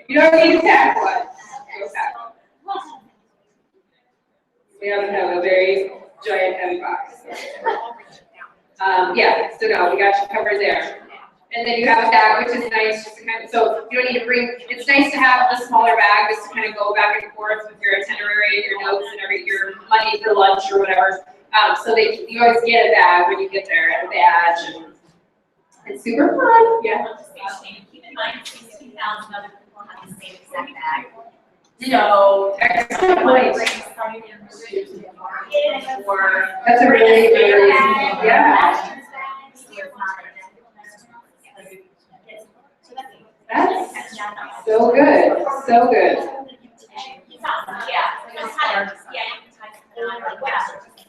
You don't need to pack one. We haven't have a very giant heavy box. Yeah, so no, we got you covered there. And then you have a bag, which is nice, just to kind of, so you don't need to bring, it's nice to have a smaller bag just to kind of go back and forth with your itinerary, your notes, and your money for lunch or whatever. So you always get a bag when you get there, and a badge, and it's super fun. Yeah. Keep in mind, 16,000 other people have the same exact bag. So, excellent point. That's a really, really, yeah. That's so good, so good.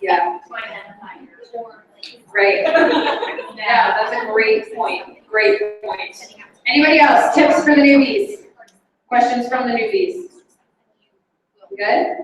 Yeah. Right. Yeah, that's a great point. Great point. Anybody else? Tips for the newbies? Questions from the newbies? Good?